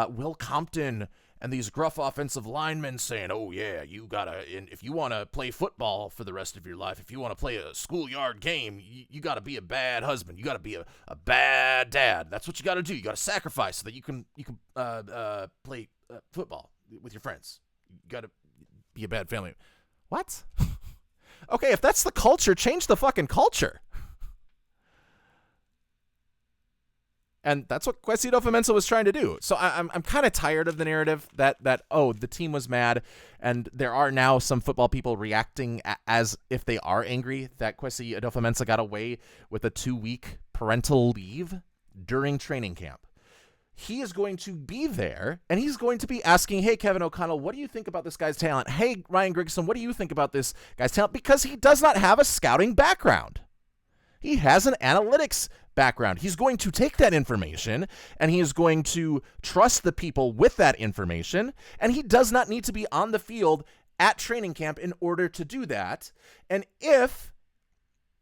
Will Compton and these gruff offensive linemen saying, oh, yeah, you got to, if you want to play football for the rest of your life, if you want to play a schoolyard game, you got to be a bad husband. You got to be a bad dad. That's what you got to do. You got to sacrifice so that you can play football with your friends. You got to be a bad family. What? Okay, if that's the culture, change the fucking culture. And that's what Kwesi Adofo-Mensah was trying to do. So I'm kind of tired of the narrative that the team was mad, and there are now some football people reacting as if they are angry that Kwesi Adofo-Mensah got away with a 2-week parental leave during training camp. He is going to be there, and he's going to be asking, hey, Kevin O'Connell, what do you think about this guy's talent? Hey, Ryan Grigson, what do you think about this guy's talent? Because he does not have a scouting background. He has an analytics background. He's going to take that information, and he is going to trust the people with that information, and he does not need to be on the field at training camp in order to do that. And if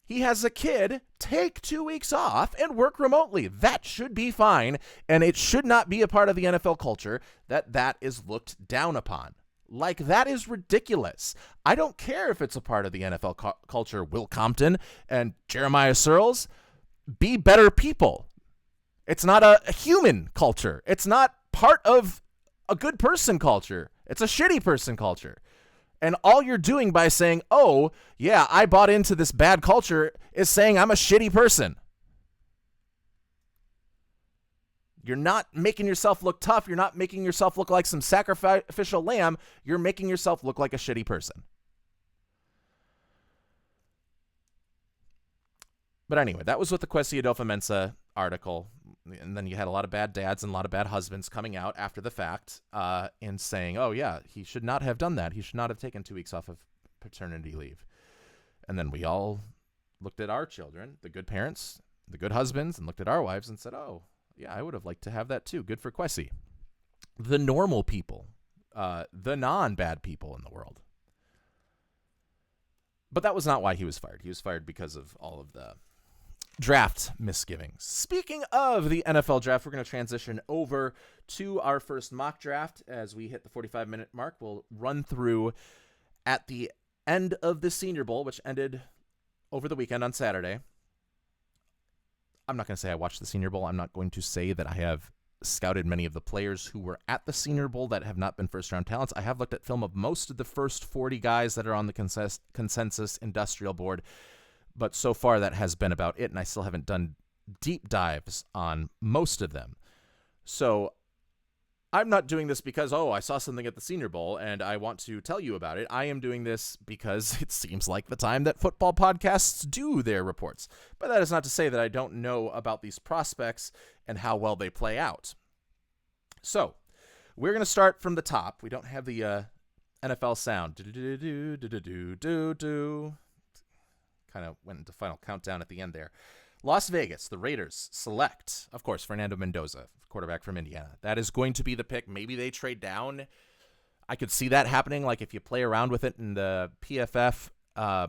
he has a kid, take 2 weeks off and work remotely. That should be fine, and it should not be a part of the NFL culture that is looked down upon. Like, that is ridiculous. I don't care if it's a part of the NFL culture. Will Compton and Jeremiah Searles, be better people. It's not a human culture. It's not part of a good person culture. It's a shitty person culture. And all you're doing by saying, oh, yeah, I bought into this bad culture, is saying I'm a shitty person. You're not making yourself look tough. You're not making yourself look like some sacrificial lamb. You're making yourself look like a shitty person. But anyway, that was with the Kwesi Adofo-Mensah article. And then you had a lot of bad dads and a lot of bad husbands coming out after the fact and saying, oh, yeah, he should not have done that. He should not have taken 2 weeks off of paternity leave. And then we all looked at our children, the good parents, the good husbands, and looked at our wives and said, oh, yeah, I would have liked to have that too. Good for Kwesi. The normal people, the non-bad people in the world. But that was not why he was fired. He was fired because of all of the draft misgivings. Speaking of the NFL draft, we're going to transition over to our first mock draft. As we hit the 45-minute mark, we'll run through at the end of the Senior Bowl, which ended over the weekend on Saturday. I'm not going to say I watched the Senior Bowl. I'm not going to say that I have scouted many of the players who were at the Senior Bowl that have not been first-round talents. I have looked at film of most of the first 40 guys that are on the consensus industrial board, but so far that has been about it, and I still haven't done deep dives on most of them. So I'm not doing this because, oh, I saw something at the Senior Bowl and I want to tell you about it. I am doing this because it seems like the time that football podcasts do their reports. But that is not to say that I don't know about these prospects and how well they play out. So we're going to start from the top. We don't have the NFL sound. Kind of went into final countdown at the end there. Las Vegas, the Raiders select, of course, Fernando Mendoza, quarterback from Indiana. That is going to be the pick. Maybe they trade down. I could see that happening. Like if you play around with it in the PFF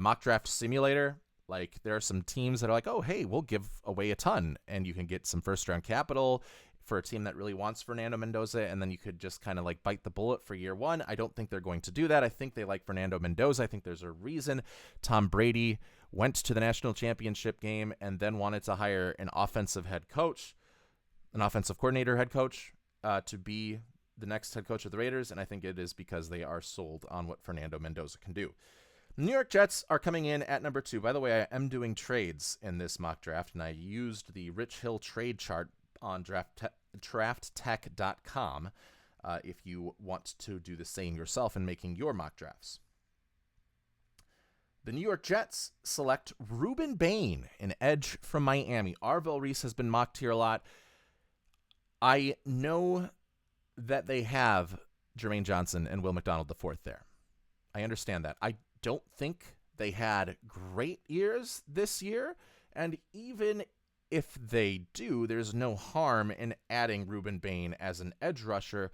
mock draft simulator, like there are some teams that are like, oh, hey, we'll give away a ton, and you can get some first-round capital for a team that really wants Fernando Mendoza, and then you could just kind of like bite the bullet for year one. I don't think they're going to do that. I think they like Fernando Mendoza. I think there's a reason Tom Brady went to the national championship game and then wanted to hire an offensive coordinator head coach to be the next head coach of the Raiders, and I think it is because they are sold on what Fernando Mendoza can do. New York Jets are coming in at number 2. By the way, I am doing trades in this mock draft, and I used the Rich Hill trade chart on drafttech.com if you want to do the same yourself in making your mock drafts. The New York Jets select Ruben Bain, an edge from Miami. Arvell Reese has been mocked here a lot. I know that they have Jermaine Johnson and Will McDonald IV there. I understand that. I don't think they had great years this year, and even if they do, there's no harm in adding Ruben Bain as an edge rusher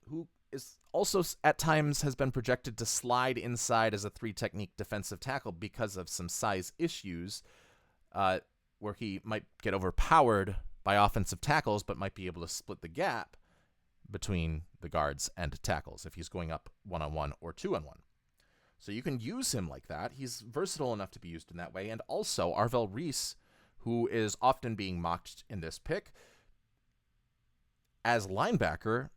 who is also at times has been projected to slide inside as a 3-technique defensive tackle because of some size issues where he might get overpowered by offensive tackles but might be able to split the gap between the guards and tackles if he's going up 1-on-1 or 2-on-1. So you can use him like that. He's versatile enough to be used in that way. And also, Arvell Reese, who is often being mocked in this pick, as linebacker,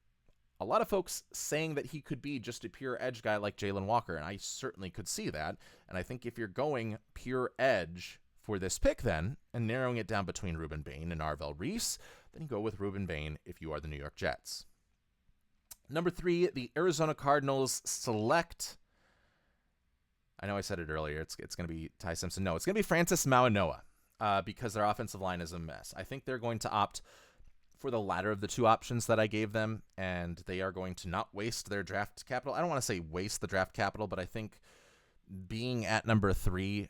a lot of folks saying that he could be just a pure edge guy like Jalen Walker, and I certainly could see that. And I think if you're going pure edge for this pick then, and narrowing it down between Ruben Bain and Arvell Reese, then you go with Ruben Bain if you are the New York Jets. Number 3, the Arizona Cardinals select... I know I said it earlier. It's going to be Ty Simpson. No, it's going to be Francis Mauigoa because their offensive line is a mess. I think they're going to opt for the latter of the two options that I gave them, and they are going to not waste their draft capital. I don't want to say waste the draft capital, but I think being at number 3,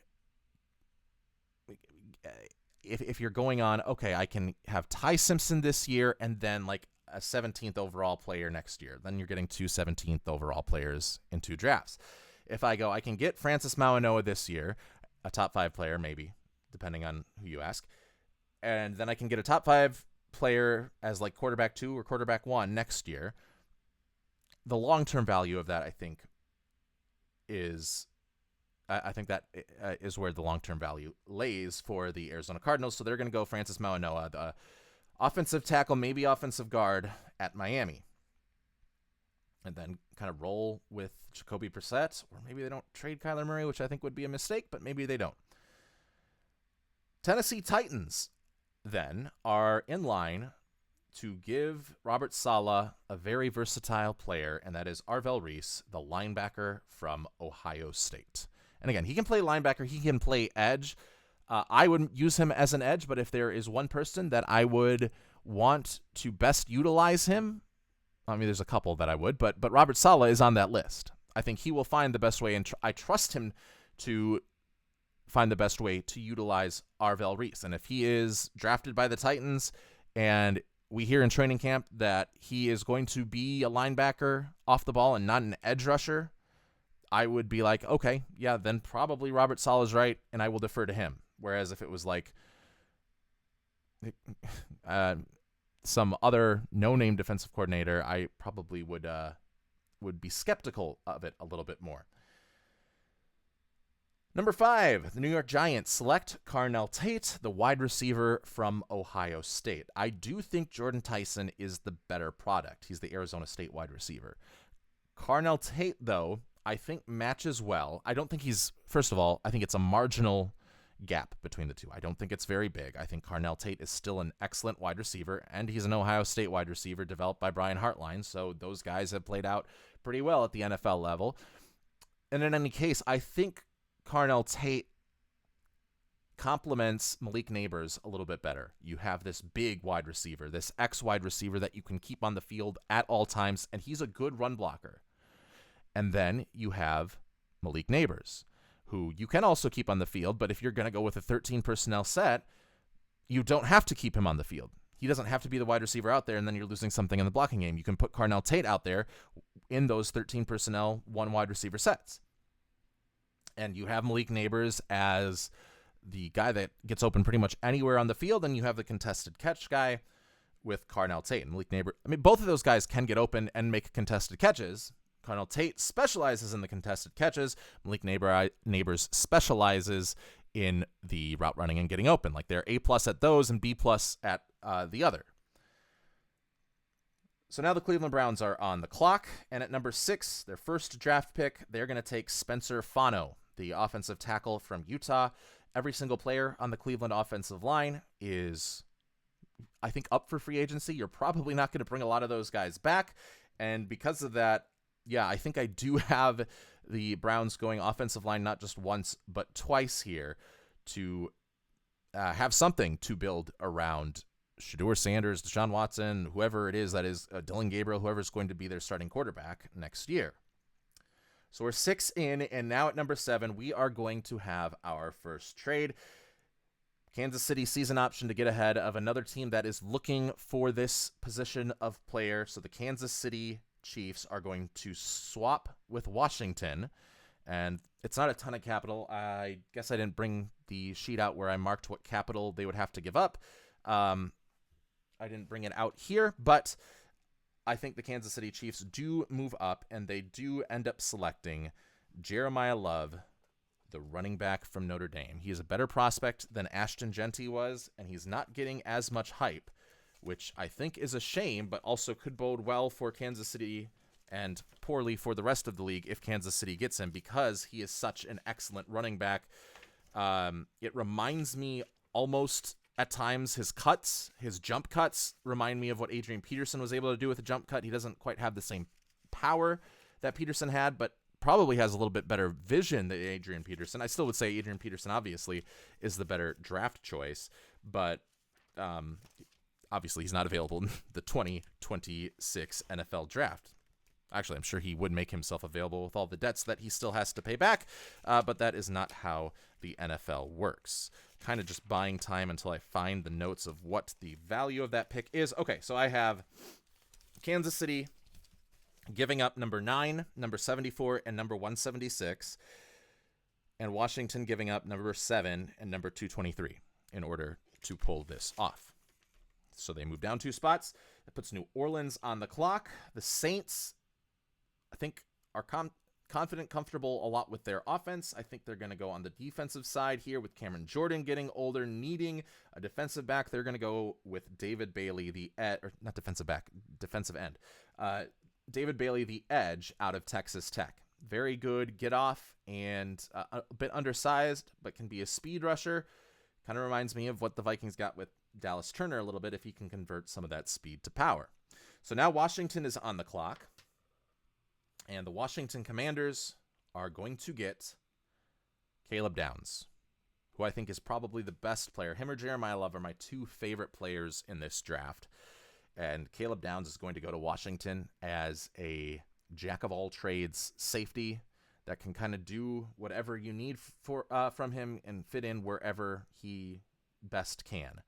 if you're going on, okay, I can have Ty Simpson this year and then like a 17th overall player next year. Then you're getting 2 17th overall players in 2 drafts. If I go, I can get Francis Mauigoa this year, a top 5 player maybe, depending on who you ask, and then I can get a top 5 player as like quarterback 2 or quarterback 1 next year. The long-term value of that, I think is where the long-term value lays for the Arizona Cardinals. So they're going to go Francis Mauigoa, the offensive tackle, maybe offensive guard at Miami. And then kind of roll with Jacoby Brissett, or maybe they don't trade Kyler Murray, which I think would be a mistake, but maybe they don't. Tennessee Titans, then, are in line to give Robert Saleh a very versatile player, and that is Arvell Reese, the linebacker from Ohio State. And again, he can play linebacker, he can play edge. I wouldn't use him as an edge, but if there is one person that I would want to best utilize him, I mean, there's a couple that I would, but Robert Saleh is on that list. I think he will find the best way, and I trust him to find the best way to utilize Arvell Reese. And if he is drafted by the Titans, and we hear in training camp that he is going to be a linebacker off the ball and not an edge rusher, I would be like, okay, yeah, then probably Robert Saleh is right, and I will defer to him. Whereas if it was like some other no-name defensive coordinator, I probably would be skeptical of it a little bit more. Number 5, the New York Giants select Carnell Tate, the wide receiver from Ohio State. I do think Jordan Tyson is the better product. He's the Arizona State wide receiver. Carnell Tate, though, I think matches well. I don't think first of all, I think it's a marginal gap between the two. I don't think it's very big. I think Carnell Tate is still an excellent wide receiver, and he's an Ohio State wide receiver developed by Brian Hartline, so those guys have played out pretty well at the NFL level. And in any case, I think Carnell Tate complements Malik Nabers a little bit better. You have this big wide receiver, this X-wide receiver that you can keep on the field at all times, and he's a good run blocker. And then you have Malik Nabers, who you can also keep on the field, but if you're going to go with a 13 personnel set, you don't have to keep him on the field. He doesn't have to be the wide receiver out there, and then you're losing something in the blocking game. You can put Carnell Tate out there in those 13 personnel, 1 wide receiver sets. And you have Malik Nabers as the guy that gets open pretty much anywhere on the field, and you have the contested catch guy with Carnell Tate. And Malik Nabers, I mean, both of those guys can get open and make contested catches. Carnell Tate specializes in the contested catches. Malik Nabers specializes in the route running and getting open. Like they're A+ at those and B+ at the other. So now the Cleveland Browns are on the clock, and at number 6, their first draft pick, they're going to take Spencer Fano, the offensive tackle from Utah. Every single player on the Cleveland offensive line is, I think, up for free agency. You're probably not going to bring a lot of those guys back, and because of that, yeah, I think I do have the Browns going offensive line not just once, but twice here to have something to build around Shedeur Sanders, Deshaun Watson, whoever it is that is Dylan Gabriel, whoever's going to be their starting quarterback next year. So we're 6 in, and now at number 7, we are going to have our first trade. Kansas City sees an option to get ahead of another team that is looking for this position of player. So the Kansas City Chiefs are going to swap with Washington, and it's not a ton of capital. I guess I didn't bring the sheet out where I marked what capital they would have to give up. I didn't bring it out here, but I think the Kansas City Chiefs do move up, and they do end up selecting Jeremiah Love, the running back from Notre Dame. He is a better prospect than Ashton Genty was, and he's not getting as much hype, which I think is a shame, but also could bode well for Kansas City and poorly for the rest of the league if Kansas City gets him, because he is such an excellent running back. It reminds me almost at times, his jump cuts remind me of what Adrian Peterson was able to do with a jump cut. He doesn't quite have the same power that Peterson had, but probably has a little bit better vision than Adrian Peterson. I still would say Adrian Peterson obviously is the better draft choice, but obviously he's not available in the 2026 NFL draft. Actually, I'm sure he would make himself available with all the debts that he still has to pay back, but that is not how the NFL works. Kind of just buying time until I find the notes of what the value of that pick is. Okay, so I have Kansas City giving up number 9, number 74, and number 176, and Washington giving up number 7 and number 223 in order to pull this off. So they move down 2 spots. It puts New Orleans on the clock. The Saints, I think, are confident, comfortable a lot with their offense. I think they're going to go on the defensive side here with Cameron Jordan getting older, needing a defensive back. They're going to go with David Bailey, defensive end. David Bailey, the edge out of Texas Tech. Very good get off and a bit undersized, but can be a speed rusher. Kind of reminds me of what the Vikings got with Dallas Turner a little bit, if he can convert some of that speed to power. So now Washington is on the clock. And the Washington Commanders are going to get Caleb Downs, who I think is probably the best player. Him or Jeremiah Love are my 2 favorite players in this draft. And Caleb Downs is going to go to Washington as a jack-of-all-trades safety that can kind of do whatever you need from him and fit in wherever he best can.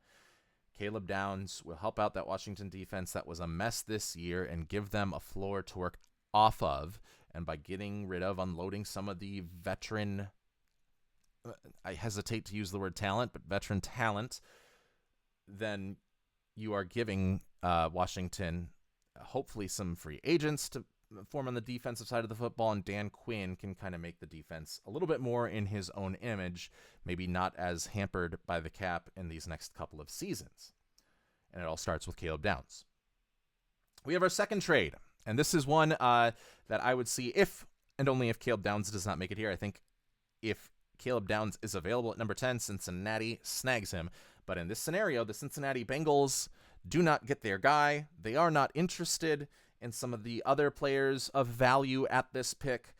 Caleb Downs will help out that Washington defense that was a mess this year and give them a floor to work off of, and by getting rid of, unloading some of the veteran, I hesitate to use the word talent, but veteran talent, then you are giving Washington hopefully some free agents to form on the defensive side of the football, and Dan Quinn can kind of make the defense a little bit more in his own image, maybe not as hampered by the cap in these next couple of seasons. And it all starts with Caleb Downs. We have our second trade. And this is one that I would see if and only if Caleb Downs does not make it here. I think if Caleb Downs is available at number 10, Cincinnati snags him. But in this scenario, the Cincinnati Bengals do not get their guy. They are not interested in some of the other players of value at this pick.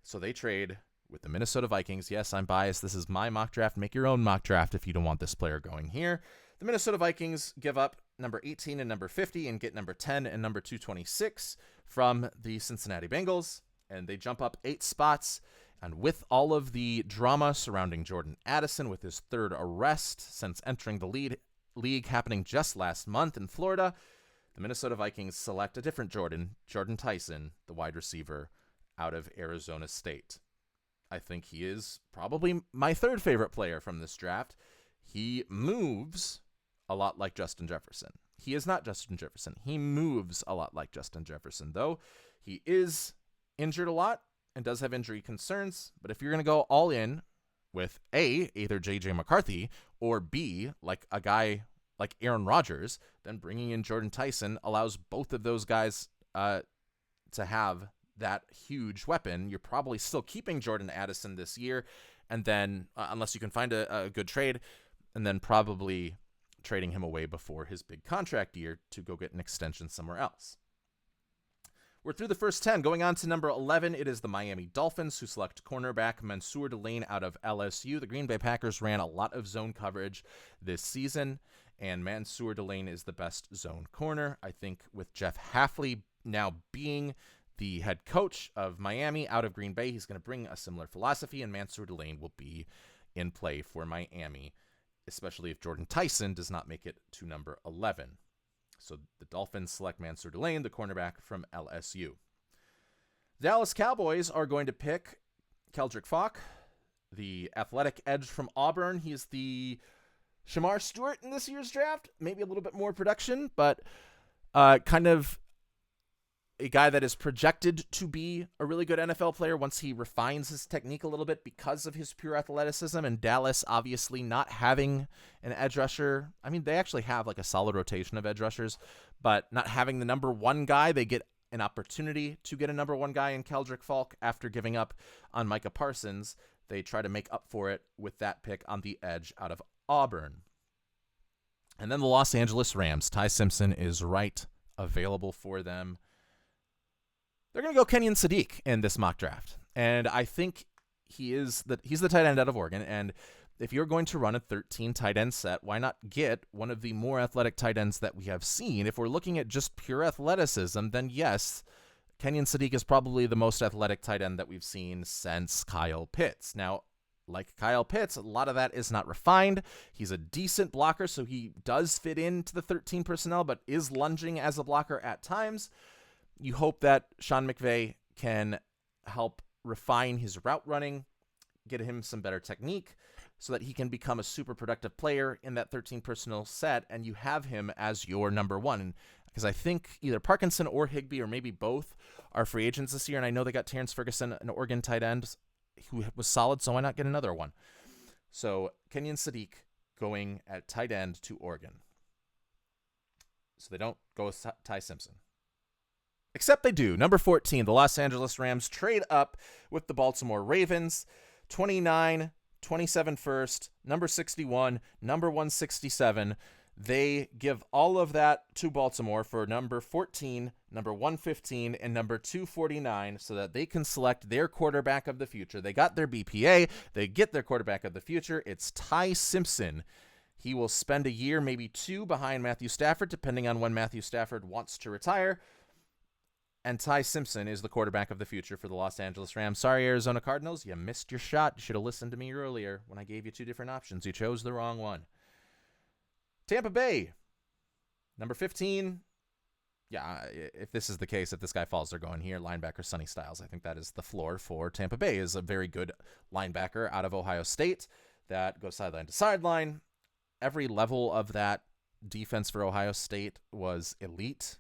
So they trade with the Minnesota Vikings. Yes, I'm biased. This is my mock draft. Make your own mock draft if you don't want this player going here. The Minnesota Vikings give up number 18 and number 50 and get number 10 and number 226 from the Cincinnati Bengals. And they jump up 8 spots. And with all of the drama surrounding Jordan Addison with his 3rd arrest since entering the league happening just last month in Florida, the Minnesota Vikings select a different Jordan Tyson, the wide receiver out of Arizona State. I think he is probably my 3rd favorite player from this draft. He moves a lot like Justin Jefferson. He is not Justin Jefferson. He moves a lot like Justin Jefferson, though. He is injured a lot and does have injury concerns. But if you're going to go all in with A, either J.J. McCarthy, or B, like a guy like Aaron Rodgers, then bringing in Jordan Tyson allows both of those guys to have that huge weapon. You're probably still keeping Jordan Addison this year, and then unless you can find a good trade, and then probably trading him away before his big contract year to go get an extension somewhere else. We're through the first 10. Going on to number 11, it is the Miami Dolphins who select cornerback Mansour Delane out of LSU. The Green Bay Packers ran a lot of zone coverage this season, and Mansour Delane is the best zone corner. I think with Jeff Hafley now being the head coach of Miami out of Green Bay, he's going to bring a similar philosophy, and Mansour Delane will be in play for Miami, especially if Jordan Tyson does not make it to number 11. So the Dolphins select Mansour Delane, the cornerback from LSU. Dallas Cowboys are going to pick Keldrick Falk, the athletic edge from Auburn. He's the Shamar Stewart in this year's draft. Maybe a little bit more production, but kind of a guy that is projected to be a really good NFL player once he refines his technique a little bit because of his pure athleticism. And Dallas, obviously, not having an edge rusher. I mean, they actually have like a solid rotation of edge rushers, but not having the number one guy, they get an opportunity to get a number one guy in Keldrick Falk after giving up on Micah Parsons. They try to make up for it with that pick on the edge out of Auburn. And then the Los Angeles Rams. Ty Simpson is right available for them. They're going to go Kenyon Sadiq in this mock draft. And I think he's the tight end out of Oregon. And if you're going to run a 13 tight end set, why not get one of the more athletic tight ends that we have seen? If we're looking at just pure athleticism, then yes, Kenyon Sadiq is probably the most athletic tight end that we've seen since Kyle Pitts. Now, like Kyle Pitts, a lot of that is not refined. He's a decent blocker, so he does fit into the 13 personnel, but is lunging as a blocker at times. You hope that Sean McVay can help refine his route running, get him some better technique so that he can become a super productive player in that 13 personnel set, and you have him as your number one. Because I think either Parkinson or Higbee, or maybe both, are free agents this year, and I know they got Terrence Ferguson, an Oregon tight end, who was solid, so why not get another one? So Kenyon Sadiq going at tight end to Oregon. So they don't go with Ty Simpson. Except they do. Number 14, the Los Angeles Rams trade up with the Baltimore Ravens. 29, 27 first, number 61, number 167. They give all of that to Baltimore for number 14, number 115, and number 249 so that they can select their quarterback of the future. They got their BPA. They get their quarterback of the future. It's Ty Simpson. He will spend a year, maybe two, behind Matthew Stafford, depending on when Matthew Stafford wants to retire. And Ty Simpson is the quarterback of the future for the Los Angeles Rams. Sorry, Arizona Cardinals, you missed your shot. You should have listened to me earlier when I gave you two different options. You chose the wrong one. Tampa Bay, number 15. Yeah, if this is the case, if this guy falls, they're going here. Linebacker Sonny Styles. I think that is the floor for Tampa Bay. Is a very good linebacker out of Ohio State that goes sideline to sideline. Every level of that defense for Ohio State was elite.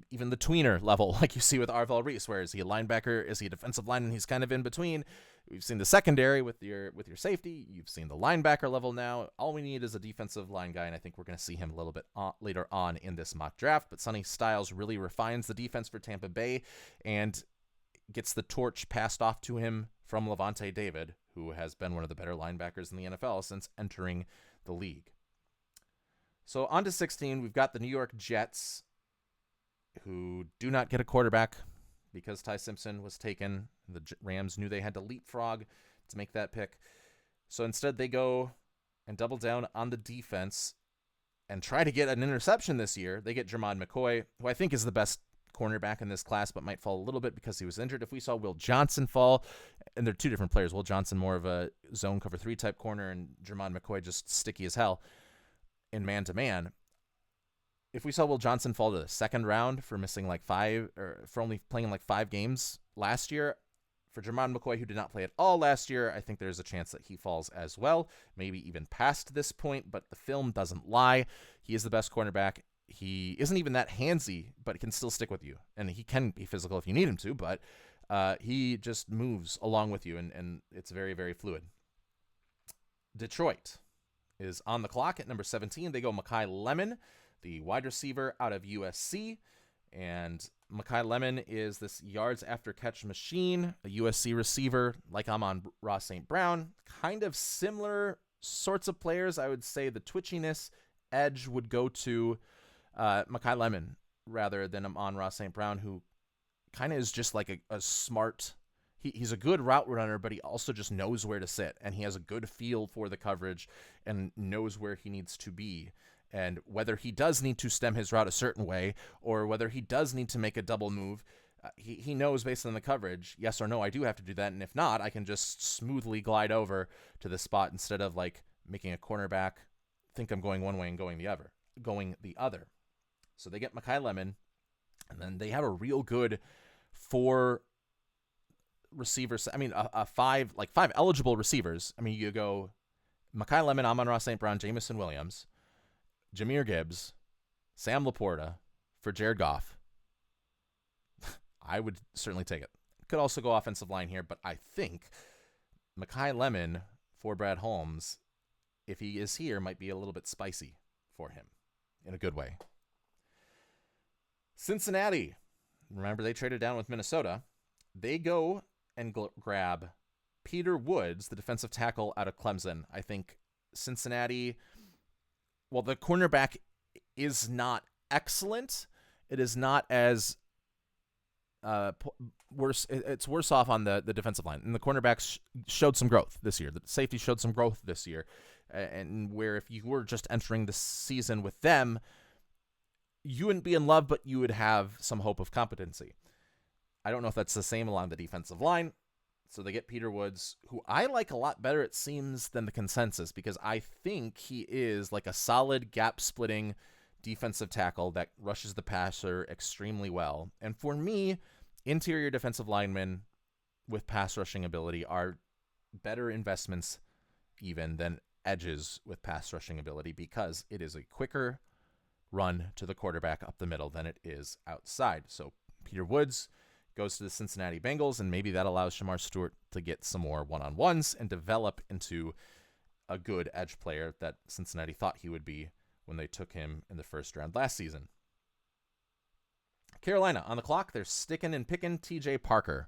Even the tweener level, like you see with Arvell Reese, where is he a linebacker? Is he a defensive lineman? He's kind of in between. We've seen the secondary with your safety. You've seen the linebacker level now. All we need is a defensive line guy, and I think we're going to see him a little bit later on in this mock draft. But Sonny Styles really refines the defense for Tampa Bay and gets the torch passed off to him from Levante David, who has been one of the better linebackers in the NFL since entering the league. So on to 16, we've got the New York Jets, who do not get a quarterback because Ty Simpson was taken. The Rams knew they had to leapfrog to make that pick. So instead they go and double down on the defense and try to get an interception this year. They get Jermon McCoy, who I think is the best cornerback in this class, but might fall a little bit because he was injured. If we saw Will Johnson fall, and they're two different players, Will Johnson more of a zone cover 3 type corner, and Jermon McCoy just sticky as hell in man-to-man. If we saw Will Johnson fall to the second round for missing like 5, or for only playing in like 5 games last year, for Jermon McCoy, who did not play at all last year, I think there's a chance that he falls as well, maybe even past this point, but the film doesn't lie. He is the best cornerback. He isn't even that handsy, but he can still stick with you, and he can be physical if you need him to, but he just moves along with you, and it's very, very fluid. Detroit is on the clock at number 17. They go Mekhi Lemon, the wide receiver out of USC, and Mekhi Lemon is this yards after catch machine, a USC receiver like Amon-Ra St. Brown, kind of similar sorts of players. I would say the twitchiness edge would go to Mekhi Lemon rather than Amon-Ra St. Brown, who kind of is just like a smart, he's a good route runner, but he also just knows where to sit, and he has a good feel for the coverage and knows where he needs to be. And whether he does need to stem his route a certain way or whether he does need to make a double move, he knows based on the coverage, yes or no, I do have to do that. And if not, I can just smoothly glide over to the spot instead of like making a cornerback think I'm going one way and going the other. So they get Mekhi Lemon, and then they have a real good 4 receivers. I mean, five eligible receivers. I mean, you go Mekhi Lemon, Amon-Ra St. Brown, Jamison Williams, Jahmyr Gibbs, Sam Laporta for Jared Goff, I would certainly take it. Could also go offensive line here, but I think Mekhi Lemon for Brad Holmes, if he is here, might be a little bit spicy for him in a good way. Cincinnati, remember they traded down with Minnesota. They go and grab Peter Woods, the defensive tackle out of Clemson. I think Cincinnati, well, the cornerback is not excellent. It is not as worse. It's worse off on the defensive line. And the cornerbacks showed some growth this year. The safety showed some growth this year. And where if you were just entering the season with them, you wouldn't be in love, but you would have some hope of competency. I don't know if that's the same along the defensive line. So they get Peter Woods, who I like a lot better, it seems, than the consensus, because I think he is like a solid gap-splitting defensive tackle that rushes the passer extremely well. And for me, interior defensive linemen with pass rushing ability are better investments even than edges with pass rushing ability, because it is a quicker run to the quarterback up the middle than it is outside. So Peter Woods goes to the Cincinnati Bengals, and maybe that allows Shamar Stewart to get some more one-on-ones and develop into a good edge player that Cincinnati thought he would be when they took him in the first round last season. Carolina, on the clock, they're sticking and picking TJ Parker.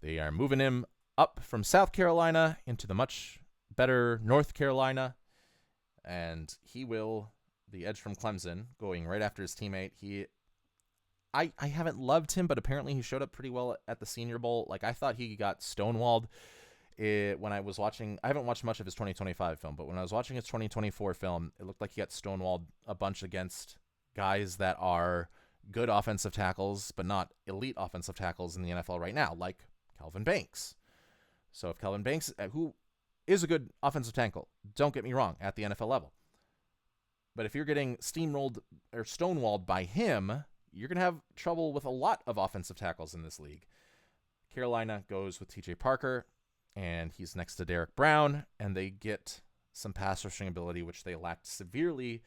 They are moving him up from South Carolina into the much better North Carolina, and he will, the edge from Clemson, going right after his teammate. I haven't loved him, but apparently he showed up pretty well at the Senior Bowl. Like, I thought he got stonewalled when I was watching. I haven't watched much of his 2025 film, but when I was watching his 2024 film, it looked like he got stonewalled a bunch against guys that are good offensive tackles, but not elite offensive tackles in the NFL right now, like Kelvin Banks. So if Kelvin Banks, who is a good offensive tackle, don't get me wrong, at the NFL level, but if you're getting steamrolled or stonewalled by him, you're going to have trouble with a lot of offensive tackles in this league. Carolina goes with TJ Parker, and he's next to Derek Brown, and they get some pass rushing ability, which they lacked severely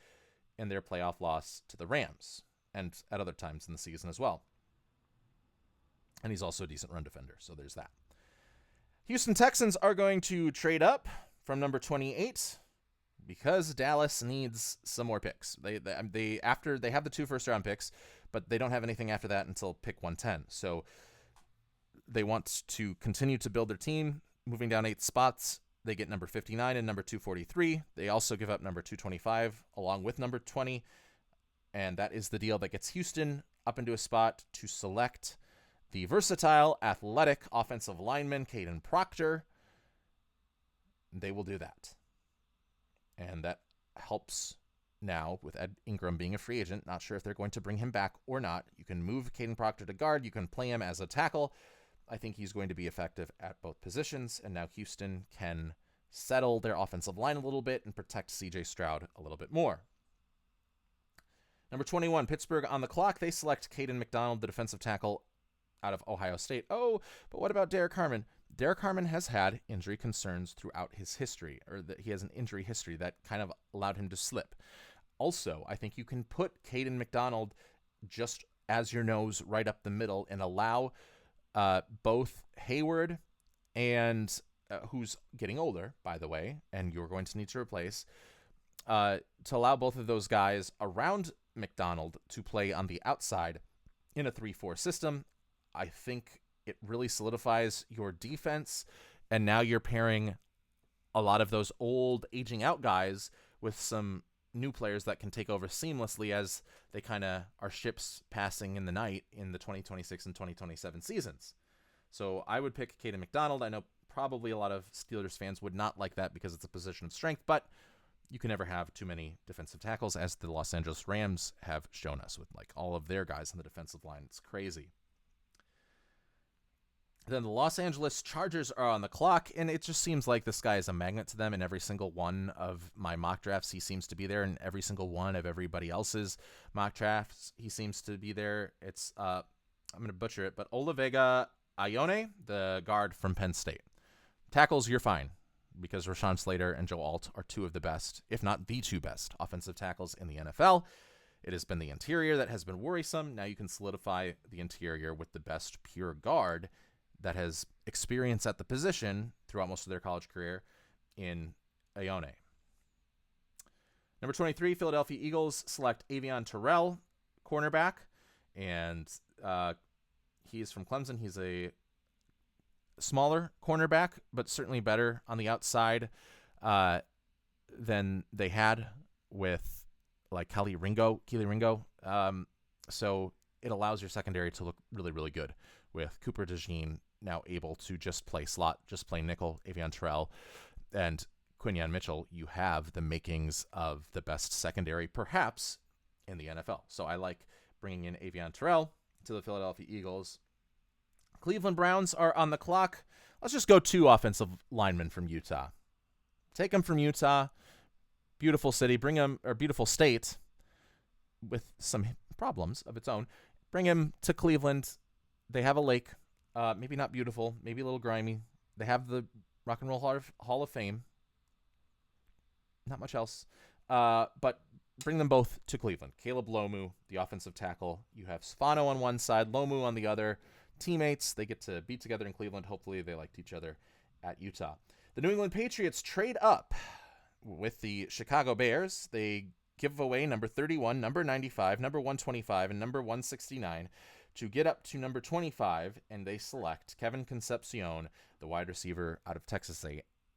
in their playoff loss to the Rams, and at other times in the season as well. And he's also a decent run defender, so there's that. Houston Texans are going to trade up from number 28 because Dallas needs some more picks. They after they have the 2 first-round picks, but they don't have anything after that until pick 110. So they want to continue to build their team, moving down 8 spots. They get number 59 and number 243. They also give up number 225 along with number 20, and that is the deal that gets Houston up into a spot to select the versatile, athletic offensive lineman, Caden Proctor. They will do that. And that helps now with Ed Ingram being a free agent. Not sure if they're going to bring him back or not. You can move Caden Proctor to guard. You can play him as a tackle. I think he's going to be effective at both positions. And now Houston can settle their offensive line a little bit and protect C.J. Stroud a little bit more. Number 21, Pittsburgh on the clock. They select Caden McDonald, the defensive tackle out of Ohio State. Oh, but what about Derek Harmon? Derek Harmon has had injury concerns throughout his history, or that he has an injury history that kind of allowed him to slip. Also, I think you can put Caden McDonald just as your nose right up the middle and allow both Hayward and who's getting older, by the way, and you're going to need to replace, to allow both of those guys around McDonald to play on the outside in a 3-4 system. I think it really solidifies your defense, and now you're pairing a lot of those old aging out guys with some new players that can take over seamlessly as they kind of are ships passing in the night in the 2026 and 2027 seasons. So I would pick Caden McDonald. I know probably a lot of Steelers fans would not like that because it's a position of strength, but you can never have too many defensive tackles, as the Los Angeles Rams have shown us with like all of their guys on the defensive line. It's crazy. Then the Los Angeles Chargers are on the clock, and it just seems like this guy is a magnet to them in every single one of my mock drafts. He seems to be there in every single one of everybody else's mock drafts. He seems to be there. It's, I'm going to butcher it, but Olavega Ione, the guard from Penn State. Tackles, you're fine, because Rashawn Slater and Joe Alt are 2 of the best, if not the 2 best, offensive tackles in the NFL. It has been the interior that has been worrisome. Now you can solidify the interior with the best pure guard that has experience at the position throughout most of their college career in Ione. Number 23, Philadelphia Eagles select Avion Terrell, cornerback, and he's from Clemson. He's a smaller cornerback, but certainly better on the outside than they had with like Keely Ringo. So it allows your secondary to look really, really good with Cooper DeJean now able to just play slot, just play nickel, Avion Terrell, and Quinyon Mitchell. You have the makings of the best secondary, perhaps, in the NFL. So I like bringing in Avion Terrell to the Philadelphia Eagles. Cleveland Browns are on the clock. Let's just go 2 offensive linemen from Utah. Take them from Utah. Beautiful city. Bring them, or beautiful state with some problems of its own. Bring him to Cleveland. They have a lake. Maybe not beautiful. Maybe a little grimy. They have the Rock and Roll Hall of Fame. Not much else. But bring them both to Cleveland. Caleb Lomu, the offensive tackle. You have Sfano on one side, Lomu on the other. Teammates. They get to be together in Cleveland. Hopefully they liked each other at Utah. The New England Patriots trade up with the Chicago Bears. They give away number 31, number 95, number 125, and number 169 to get up to number 25, and they select Kevin Concepcion, the wide receiver out of Texas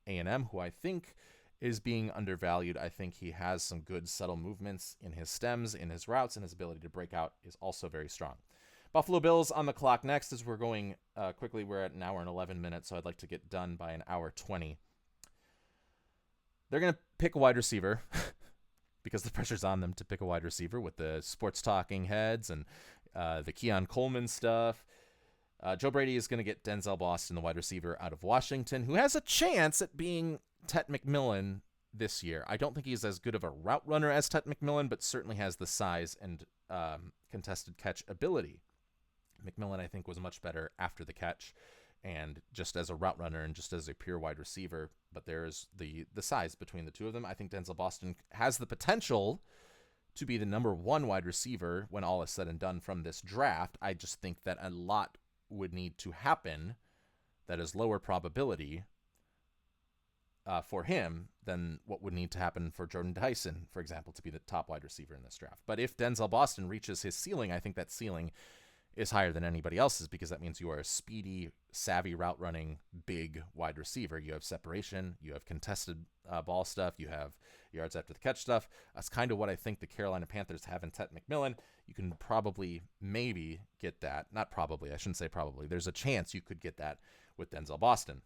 A&M, who I think is being undervalued. I think he has some good subtle movements in his stems, in his routes, and his ability to break out is also very strong. Buffalo Bills on the clock next as we're going quickly. We're at an hour and 11 minutes, so I'd like to get done by an hour 20. They're going to pick a wide receiver because the pressure's on them to pick a wide receiver with the sports talking heads and the Keon Coleman stuff. Joe Brady is going to get Denzel Boston, the wide receiver out of Washington, who has a chance at being Tet McMillan this year. I don't think he's as good of a route runner as Tet McMillan, but certainly has the size and contested catch ability. McMillan, I think, was much better after the catch and just as a route runner and just as a pure wide receiver. But there's the size between the two of them. I think Denzel Boston has the potential to be the number 1 wide receiver when all is said and done from this draft. I just think that a lot would need to happen that is lower probability for him than what would need to happen for Jordan Dyson, for example, to be the top wide receiver in this draft. But if Denzel Boston reaches his ceiling, I think that ceiling is higher than anybody else's, because that means you are a speedy, savvy, route-running, big wide receiver. You have separation, you have contested ball stuff, you have yards after the catch stuff. That's kind of what I think the Carolina Panthers have in Tet McMillan. You can probably, maybe get that. Not probably, I shouldn't say probably. There's a chance you could get that with Denzel Boston.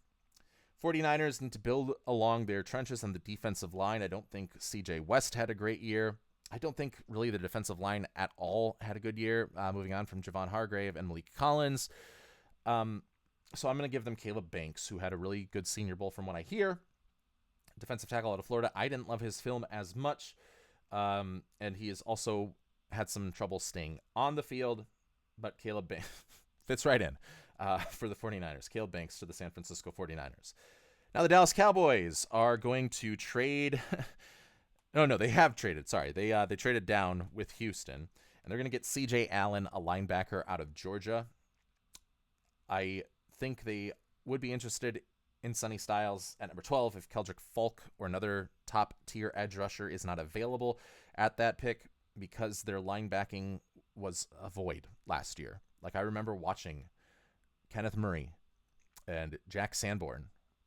49ers need to build along their trenches on the defensive line. I don't think C.J. West had a great year. I don't think really the defensive line at all had a good year, moving on from Javon Hargrave and Malik Collins. So I'm going to give them Caleb Banks, who had a really good Senior Bowl from what I hear. Defensive tackle out of Florida. I didn't love his film as much, and he has also had some trouble staying on the field, but Caleb Banks fits right in for the 49ers. Caleb Banks to the San Francisco 49ers. Now the Dallas Cowboys are going to trade... No, they have traded. Sorry, they traded down with Houston, and they're going to get C.J. Allen, a linebacker out of Georgia. I think they would be interested in Sonny Styles at number 12 if Keldrick Falk or another top-tier edge rusher is not available at that pick, because their linebacking was a void last year. Like, I remember watching Kenneth Murray and Jack Sanborn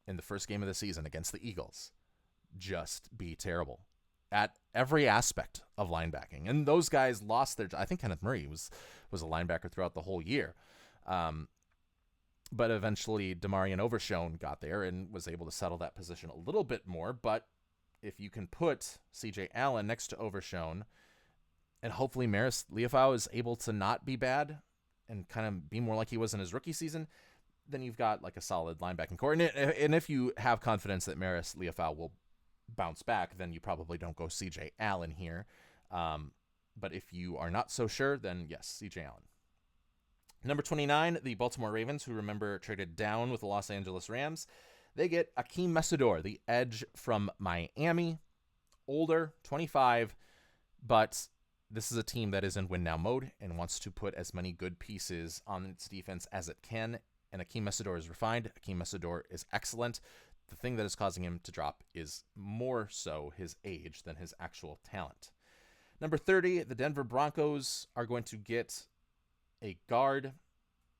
in the first game of the season against the Eagles just be terrible at every aspect of linebacking. And those guys lost their... I think Kenneth Murray was a linebacker throughout the whole year. But eventually Demarion Overshone got there and was able to settle that position a little bit more. But if you can put C.J. Allen next to Overshone, and hopefully Maris Leofau is able to not be bad and kind of be more like he was in his rookie season, then you've got like a solid linebacking core. And if you have confidence that Maris Leofau will bounce back, then you probably don't go C.J. Allen here. But if you are not so sure, then yes, C.J. Allen. Number 29, the Baltimore Ravens, who remember traded down with the Los Angeles Rams. They get Akeem Messidor, the edge from Miami. Older, 25, but this is a team that is in win-now mode and wants to put as many good pieces on its defense as it can, and Akeem Mesidor is refined. Akeem Mesidor is excellent. The thing that is causing him to drop is more so his age than his actual talent. Number 30, the Denver Broncos are going to get a guard.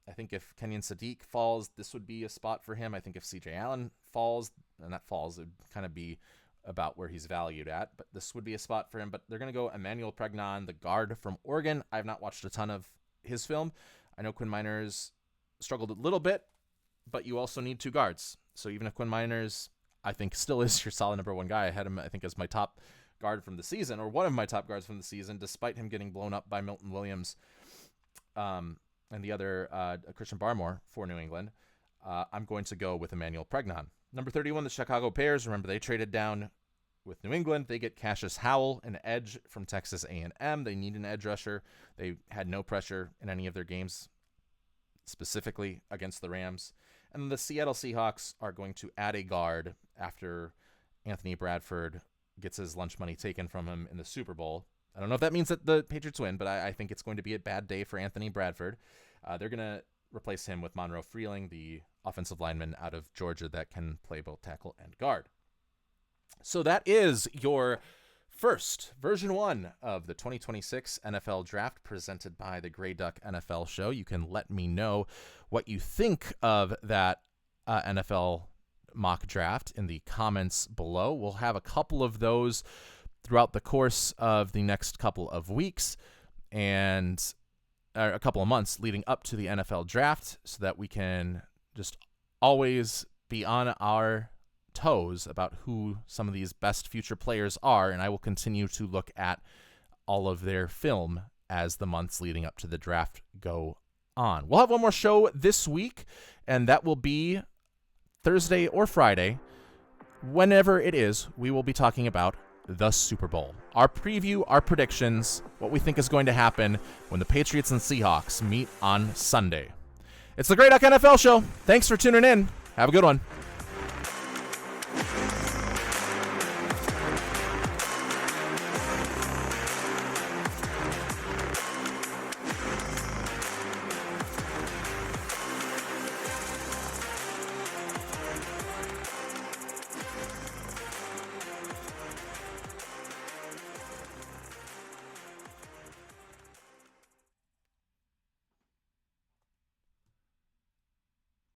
I think if Kenyon Sadiq falls, this would be a spot for him. I think if CJ Allen falls, and that falls, it would kind of be about where he's valued at, but this would be a spot for him. But they're going to go Emmanuel Pregnon, the guard from Oregon. I have not watched a ton of his film. I know Quinn Miners struggled a little bit, but you also need two guards. So even if Quinn Miners, I think, still is your solid number one guy, I had him, I think, as my top guard from the season, or one of my top guards from the season, despite him getting blown up by Milton Williams and the other Christian Barmore for New England. I'm going to go with Emmanuel Pregnon. Number 31, the Chicago Bears. Remember, they traded down with New England. They get Cassius Howell, an edge from Texas A&M. They need an edge rusher. They had no pressure in any of their games, specifically against the Rams. And then the Seattle Seahawks are going to add a guard after Anthony Bradford gets his lunch money taken from him in the Super Bowl. I don't know if that means that the Patriots win, but I think it's going to be a bad day for Anthony Bradford. They're going to replace him with Monroe Freeling, the offensive lineman out of Georgia that can play both tackle and guard. So that is your first version 1 of the 2026 NFL Draft presented by the Grey Duck NFL Show. You can let me know what you think of that NFL mock draft in the comments below. We'll have a couple of those throughout the course of the next couple of weeks and a couple of months leading up to the NFL Draft, so that we can just always be on our toes about who some of these best future players are, and I will continue to look at all of their film as the months leading up to the draft go on. We'll have one more show this week, and that will be Thursday or Friday. Whenever it is, we will be talking about the Super Bowl. Our preview, our predictions, what we think is going to happen when the Patriots and Seahawks meet on Sunday. It's the Grey Duck NFL Show. Thanks for tuning in. Have a good one.